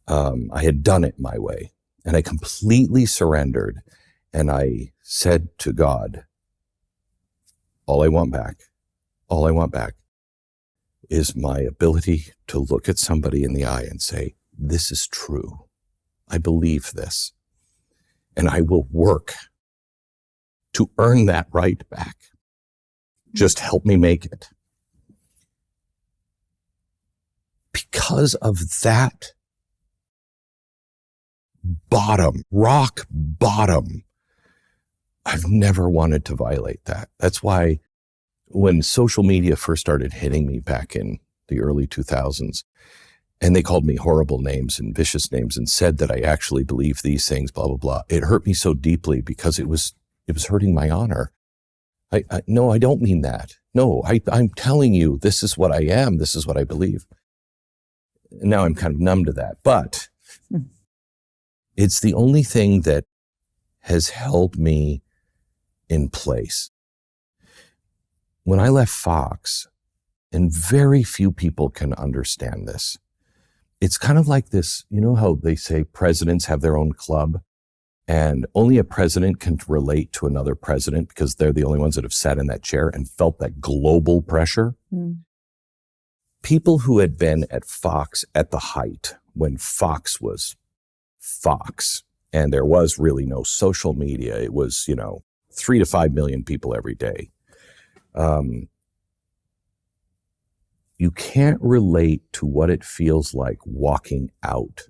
Speaker 1: I had done it my way, and I completely surrendered. And I said to God, all I want back is my ability to look at somebody in the eye and say, this is true. I believe this, and I will work to earn that right back. Just help me make it. Because of that rock bottom, I've never wanted to violate that. That's why when social media first started hitting me back in the early 2000s, and they called me horrible names and vicious names and said that I actually believe these things, blah, blah, blah, it hurt me so deeply because it was hurting my honor. No, I don't mean that. No, I'm telling you, this is what I am. This is what I believe. And now I'm kind of numb to that, but it's the only thing that has held me in place. When I left Fox, and very few people can understand this, it's kind of like this, you know how they say presidents have their own club, and only a president can relate to another president because they're the only ones that have sat in that chair and felt that global pressure. People who had been at Fox at the height, when Fox was Fox, and there was really no social media, it was, 3 to 5 million people every day. You can't relate to what it feels like walking out.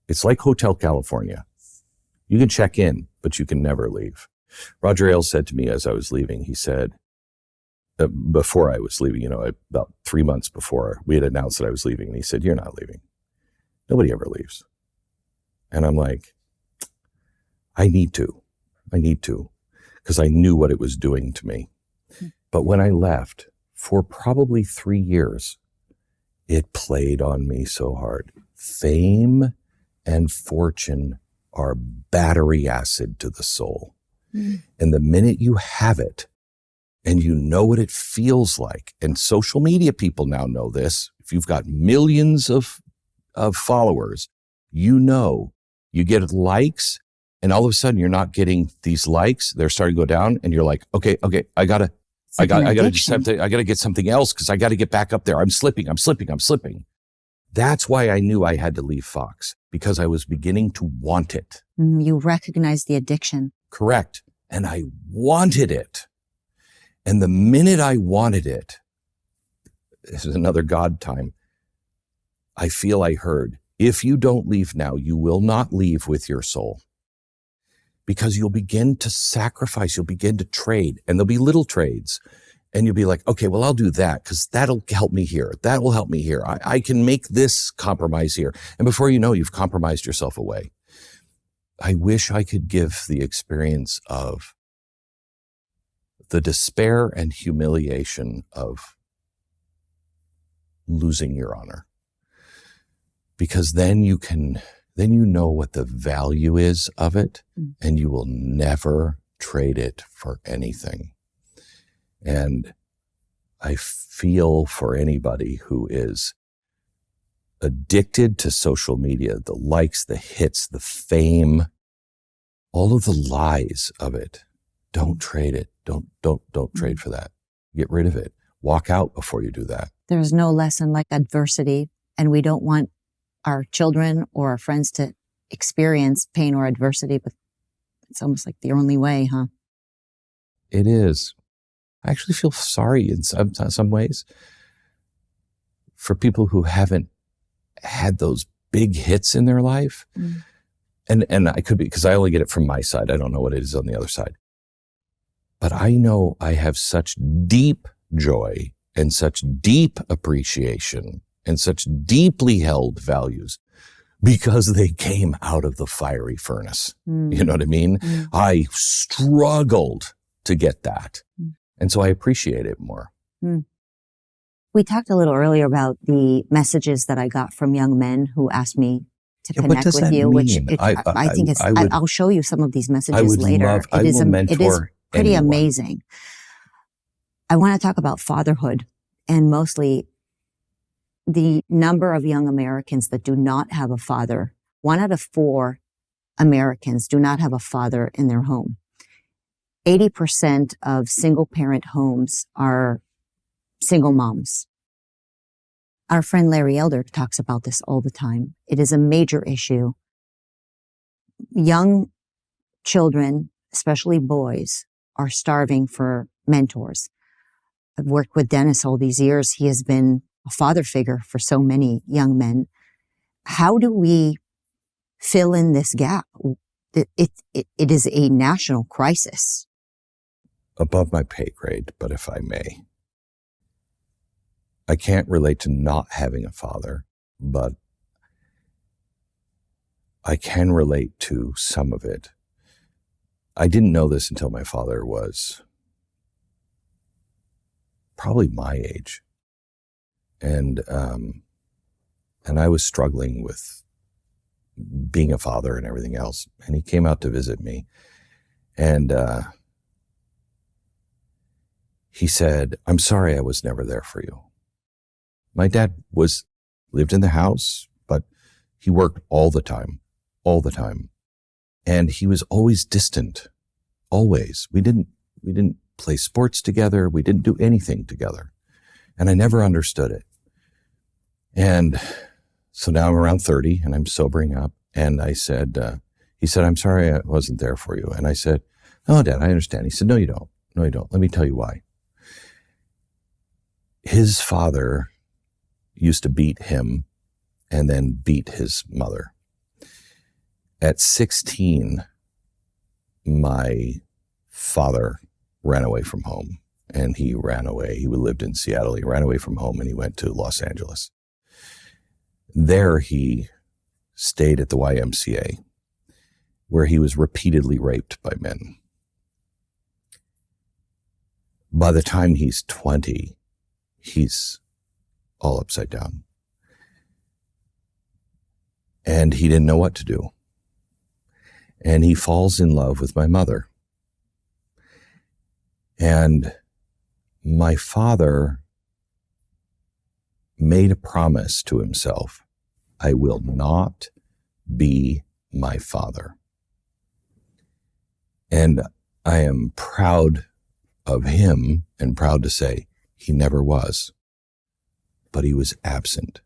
Speaker 1: It's like Hotel California. You can check in, but you can never leave. Roger Ailes said to me as I was leaving, he said, before I was leaving, about 3 months before we had announced that I was leaving, and he said, you're not leaving. Nobody ever leaves. And I'm like, I need to, because I knew what it was doing to me. But when I left, for probably 3 years, it played on me so hard. Fame and fortune are battery acid to the soul. And the minute you have it, and you know what it feels like, and social media people now know this, if you've got millions of followers, you get likes, and all of a sudden you're not getting these likes. They're starting to go down, and you're like, okay, I gotta get something else because I got to get back up there. I'm slipping. That's why I knew I had to leave Fox, because I was beginning to want it.
Speaker 2: You recognize the addiction.
Speaker 1: Correct. And I wanted it. And the minute I wanted it, this is another God time, I feel I heard, if you don't leave now, you will not leave with your soul. Because you'll begin to sacrifice, you'll begin to trade, and there'll be little trades. And you'll be like, okay, well, I'll do that because that'll help me here. That will help me here. I can make this compromise here. And before you know, you've compromised yourself away. I wish I could give the experience of the despair and humiliation of losing your honor. Because then you know what the value is of it, and you will never trade it for anything. And I feel for anybody who is addicted to social media, the likes, the hits, the fame, all of the lies of it. Don't trade it. Don't trade for that. Get rid of it. Walk out before you do that.
Speaker 2: There's no lesson like adversity, and we don't want our children or our friends to experience pain or adversity, but it's almost like the only way, huh?
Speaker 1: It is. I actually feel sorry in some ways for people who haven't had those big hits in their life.
Speaker 2: Mm.
Speaker 1: And I could be, because I only get it from my side. I don't know what it is on the other side. But I know I have such deep joy and such deep appreciation and such deeply held values because they came out of the fiery furnace.
Speaker 2: Mm.
Speaker 1: You know what I mean?
Speaker 2: Mm.
Speaker 1: I struggled to get that.
Speaker 2: Mm.
Speaker 1: And so I appreciate it more.
Speaker 2: Mm. We talked a little earlier about the messages that I got from young men who asked me to connect with you, which I think I'll show you some of these messages later.
Speaker 1: I will mentor
Speaker 2: it is pretty
Speaker 1: anyone.
Speaker 2: amazing. I want to talk about fatherhood, and mostly the number of young Americans that do not have a father. 1 out of 4 Americans do not have a father in their home. 80% of single parent homes are single moms. Our friend Larry Elder talks about this all the time. It is a major issue. Young children, especially boys, are starving for mentors. I've worked with Dennis all these years. He has been a father figure for so many young men. How do we fill in this gap? It is a national crisis.
Speaker 1: Above my pay grade, but if I may. I can't relate to not having a father, but I can relate to some of it. I didn't know this until my father was probably my age. And I was struggling with being a father and everything else. And he came out to visit me. And he said, "I'm sorry I was never there for you." My dad lived in the house, but he worked all the time. And he was always distant, always. We didn't play sports together. We didn't do anything together. And I never understood it. And so now I'm around 30 and I'm sobering up. And I said, he said, "I'm sorry I wasn't there for you." And I said, "Oh, Dad, I understand." He said, "No, you don't. No, you don't. Let me tell you why." His father used to beat him and then beat his mother. At 16, my father ran away from home, and he ran away. He lived in Seattle. He ran away from home and he went to Los Angeles. There he stayed at the YMCA, where he was repeatedly raped by men. By the time he's 20, he's all upside down. And he didn't know what to do. And he falls in love with my mother. And my father made a promise to himself: I will not be my father. And I am proud of him and proud to say he never was. But he was absent.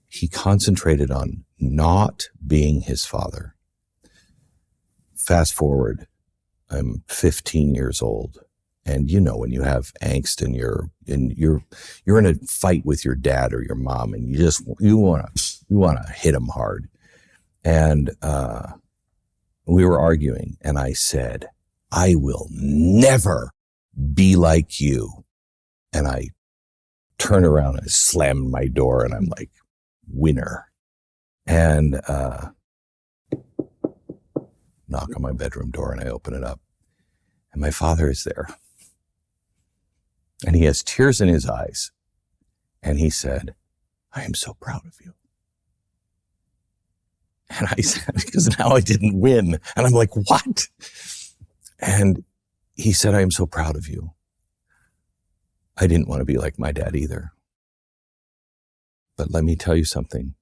Speaker 1: He concentrated on not being his father. Fast forward, I'm 15 years old. And you know, when you have angst and you're in a fight with your dad or your mom, and you want to hit him hard. And we were arguing, and I said, "I will never be like you." And I turned around and slammed my door, and I'm like, "Winner." And knock on my bedroom door, and I open it up, and my father is there. And he has tears in his eyes. And he said, "I am so proud of you." And I said, because now I didn't win. And I'm like, "What?" And he said, "I am so proud of you. I didn't want to be like my dad either. But let me tell you something.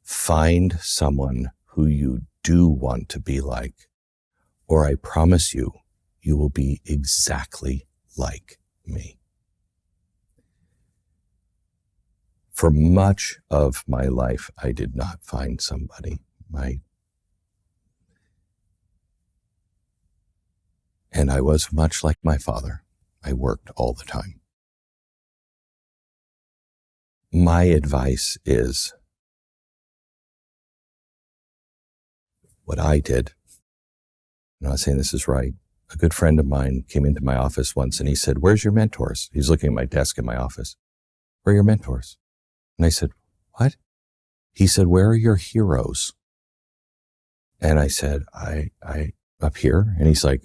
Speaker 1: Find someone who you do want to be like, or I promise you, you will be exactly like me." For much of my life, I did not find somebody. And I was much like my father. I worked all the time. My advice is what I did. I'm not saying this is right. A good friend of mine came into my office once and he said, "Where's your mentors?" He's looking at my desk in my office. "Where are your mentors?" And I said, "What?" He said, "Where are your heroes?" And I said, I up here. And he's like,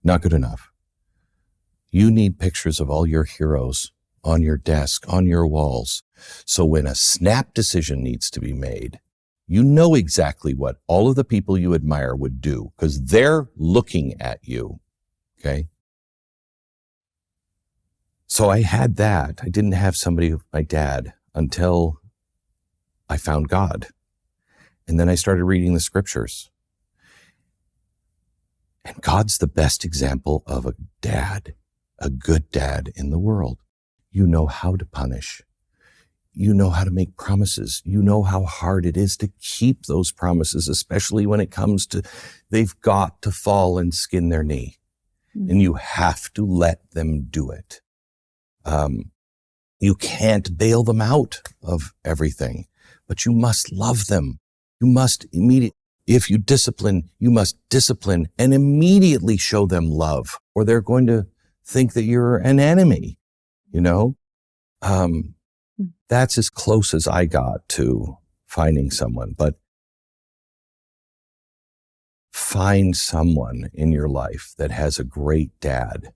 Speaker 1: "Not good enough. You need pictures of all your heroes on your desk, on your walls. So when a snap decision needs to be made, you know exactly what all of the people you admire would do because they're looking at you." Okay. So I had that. I didn't have somebody, my dad, until I found God. And then I started reading the scriptures. And God's the best example of a dad, a good dad in the world. You know how to punish. You know how to make promises. You know how hard it is to keep those promises, especially when it comes to they've got to fall and skin their knee. Mm-hmm. And you have to let them do it. You can't bail them out of everything, but you must love them. You must if you discipline, you must discipline and immediately show them love, or they're going to think that you're an enemy, you know? That's as close as I got to finding someone, but find someone in your life that has a great dad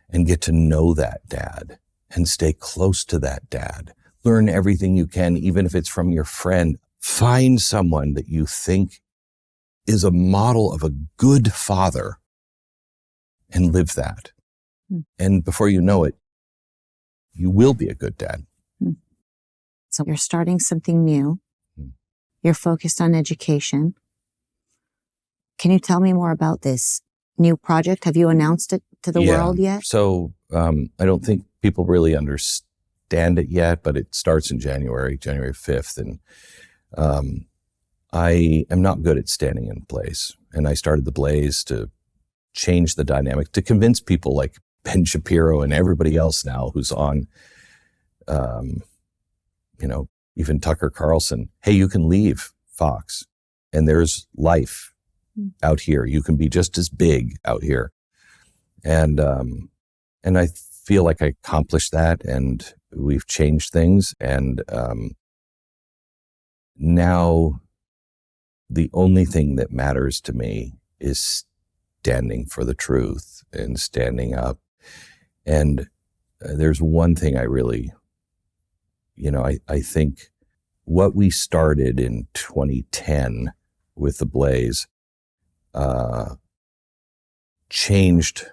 Speaker 1: and get to know that dad and stay close to that dad. Learn everything you can, even if it's from your friend. Find someone that you think is a model of a good father and live that. And before you know it, you will be a good dad.
Speaker 2: So you're starting something new. You're focused on education. Can you tell me more about this new project? Have you announced it to the world yet?
Speaker 1: So I don't think people really understand it yet, but it starts in January 5th. And I am not good at standing in place. And I started the Blaze to change the dynamic, to convince people like Ben Shapiro and everybody else now who's on, even Tucker Carlson, hey, you can leave Fox and there's life out here. You can be just as big out here. And I feel like I accomplished that, and we've changed things. And now the only thing that matters to me is standing for the truth and standing up. And there's one thing I really, I think what we started in 2010 with the Blaze changed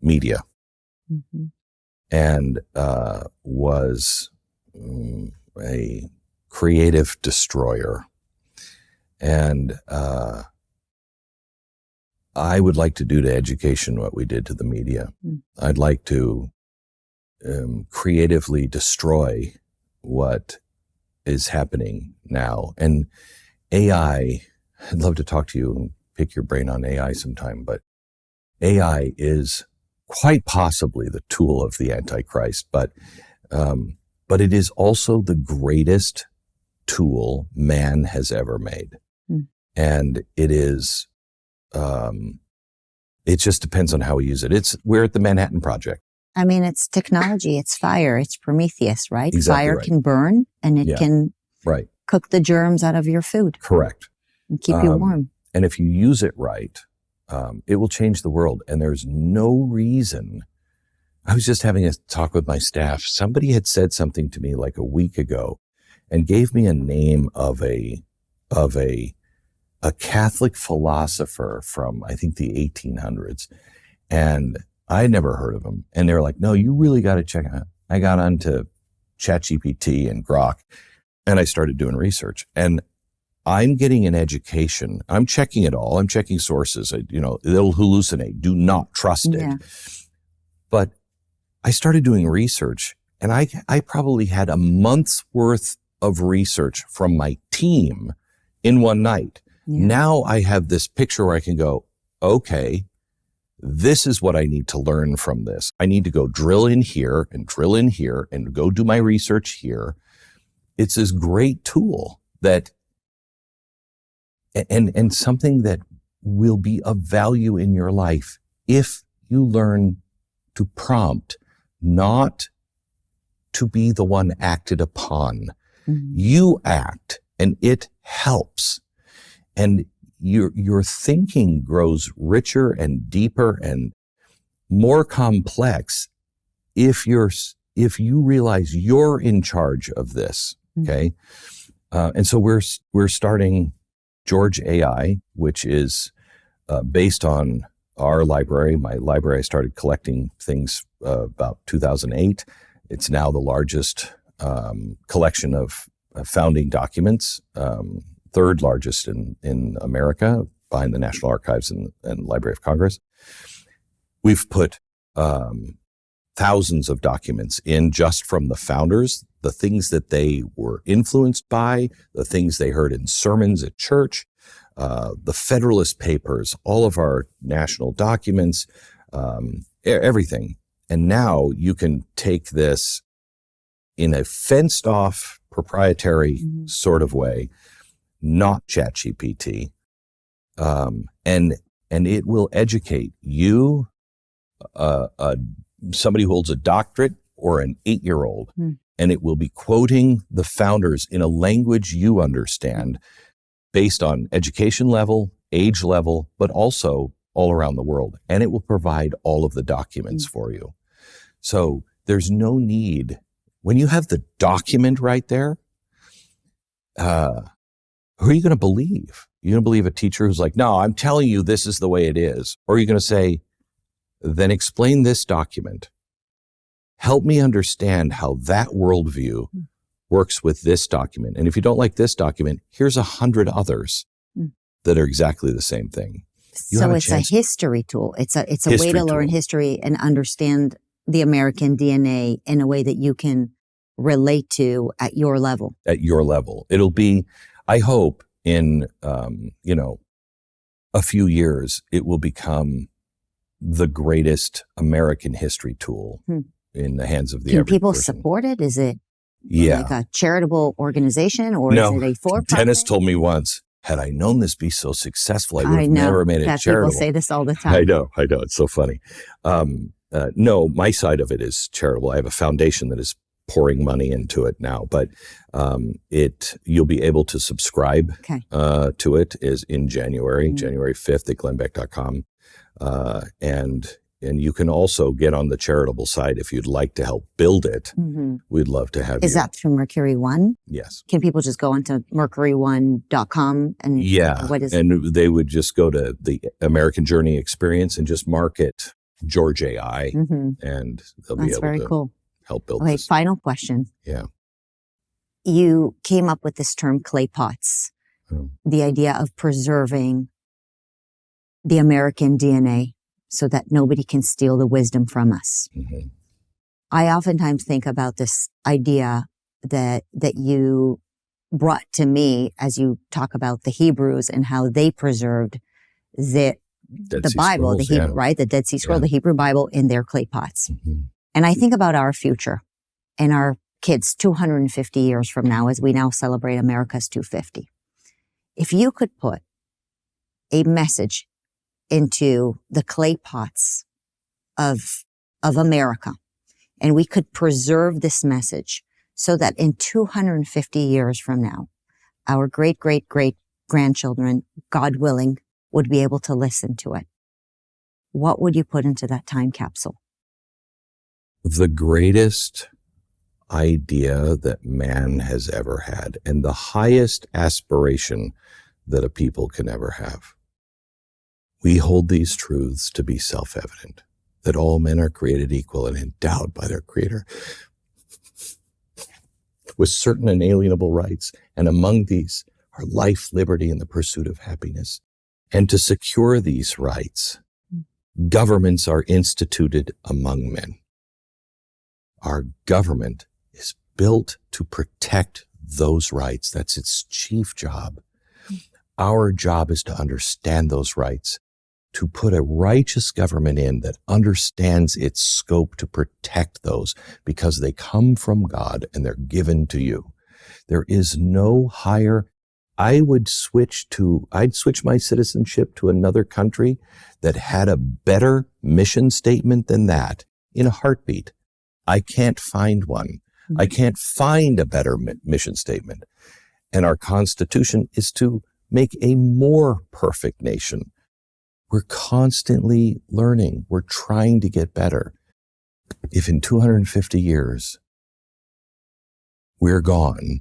Speaker 1: media and was a creative destroyer. And I would like to do to education what we did to the media. I'd like to creatively destroy what is happening now. And AI, I'd love to talk to you and pick your brain on AI sometime, but AI is quite possibly the tool of the Antichrist, but it is also the greatest tool man has ever made. And it is, it just depends on how we use it. We're at the Manhattan Project.
Speaker 2: I mean, it's technology, it's fire, it's Prometheus, right?
Speaker 1: Exactly
Speaker 2: fire
Speaker 1: right.
Speaker 2: can burn and it can cook the germs out of your food.
Speaker 1: Correct.
Speaker 2: And keep you warm.
Speaker 1: And if you use it right, it will change the world. And there's no reason. I was just having a talk with my staff. Somebody had said something to me like a week ago and gave me a name of a Catholic philosopher from, I think, the 1800s. And I never heard of him. And they were like, no, you really got to check out. I got onto ChatGPT and Grok, and I started doing research. And I'm getting an education. I'm checking it all. I'm checking sources. It'll hallucinate. Do not trust it. But I started doing research, And I probably had a month's worth of research from my team in one night. Yeah. Now I have this picture where I can go, okay, this is what I need to learn from this. I need to go drill in here and go do my research here. It's this great tool that, and something that will be of value in your life if you learn to prompt, not to be the one acted upon. Mm-hmm. You act and it helps. And your thinking grows richer and deeper and more complex if you realize you're in charge of this. Okay. And so we're starting George AI, which is based on our library. My library, I started collecting things about 2008. It's now the largest collection of founding documents, third largest in America, behind the National Archives and Library of Congress. We've put thousands of documents in just from the founders, the things that they were influenced by, the things they heard in sermons at church, the Federalist Papers, all of our national documents, everything. And now you can take this in a fenced off, proprietary sort of way, not ChatGPT, and it will educate you, somebody who holds a doctorate or an 8-year-old, and it will be quoting the founders in a language you understand based on education level, age level, but also all around the world. And it will provide all of the documents for you. So there's no need. When you have the document right there, who are you going to believe? You're going to believe a teacher who's like, no, I'm telling you this is the way it is. Or you're going to say, then explain this document. Help me understand how that worldview works with this document. And if you don't like this document, here's 100 others that are exactly the same thing.
Speaker 2: So it's a history tool. It's a way to learn history and understand the American DNA in a way that you can relate to at your level.
Speaker 1: At your level. It'll be, I hope in, a few years, it will become the greatest American history tool in the hands of the average person. Can people
Speaker 2: support it? Is it like a charitable organization or is it a for-profit?
Speaker 1: Dennis told me once, had I known this be so successful, I would have never made it charitable.
Speaker 2: People say this all the time.
Speaker 1: I know. It's so funny. No, my side of it is charitable. I have a foundation that is pouring money into it now, but you'll be able to subscribe to it is in January 5th at glennbeck.com. And you can also get on the charitable side if you'd like to help build it. We'd love to have you.
Speaker 2: Is that through Mercury One?
Speaker 1: Yes.
Speaker 2: Can people just go onto mercury1.com and what is
Speaker 1: and they would just go to the American Journey Experience and just mark it George AI and they'll be able to help build this.
Speaker 2: Final question.
Speaker 1: Yeah.
Speaker 2: You came up with this term clay pots, the idea of preserving the American DNA so that nobody can steal the wisdom from us. I oftentimes think about this idea that you brought to me as you talk about the Hebrews and how they preserved the Bible, the Dead Sea Scroll, the Hebrew Bible in their clay pots. And I think about our future and our kids 250 years from now as we now celebrate America's 250. If you could put a message into the clay pots of America, and we could preserve this message so that in 250 years from now, our great, great, great grandchildren, God willing, would be able to listen to it. What would you put into that time capsule?
Speaker 1: The greatest idea that man has ever had and the highest aspiration that a people can ever have. We hold these truths to be self-evident, that all men are created equal and endowed by their Creator with certain inalienable rights, and among these are life, liberty, and the pursuit of happiness. And to secure these rights, governments are instituted among men. Our government is built to protect those rights. That's its chief job. Our job is to understand those rights, to put a righteous government in that understands its scope to protect those because they come from God and they're given to you. There is no higher. I'd switch my citizenship to another country that had a better mission statement than that in a heartbeat. I can't find one. I can't find a better mission statement. And our Constitution is to make a more perfect nation. We're constantly learning. We're trying to get better. If in 250 years we're gone,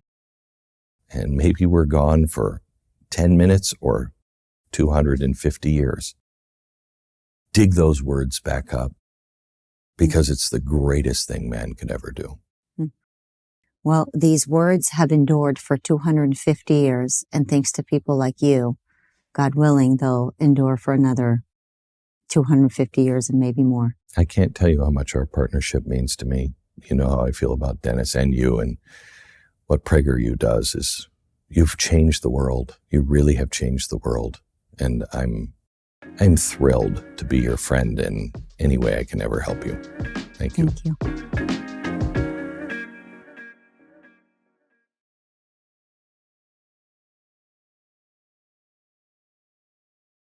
Speaker 1: and maybe we're gone for 10 minutes or 250 years, dig those words back up because it's the greatest thing man could ever do.
Speaker 2: Well, these words have endured for 250 years, and thanks to people like you, God willing, they'll endure for another 250 years and maybe more.
Speaker 1: I can't tell you how much our partnership means to me. You know how I feel about Dennis and you, and what PragerU does is you've changed the world. You really have changed the world. And I'm thrilled to be your friend in any way I can ever help you. Thank you.
Speaker 2: Thank you.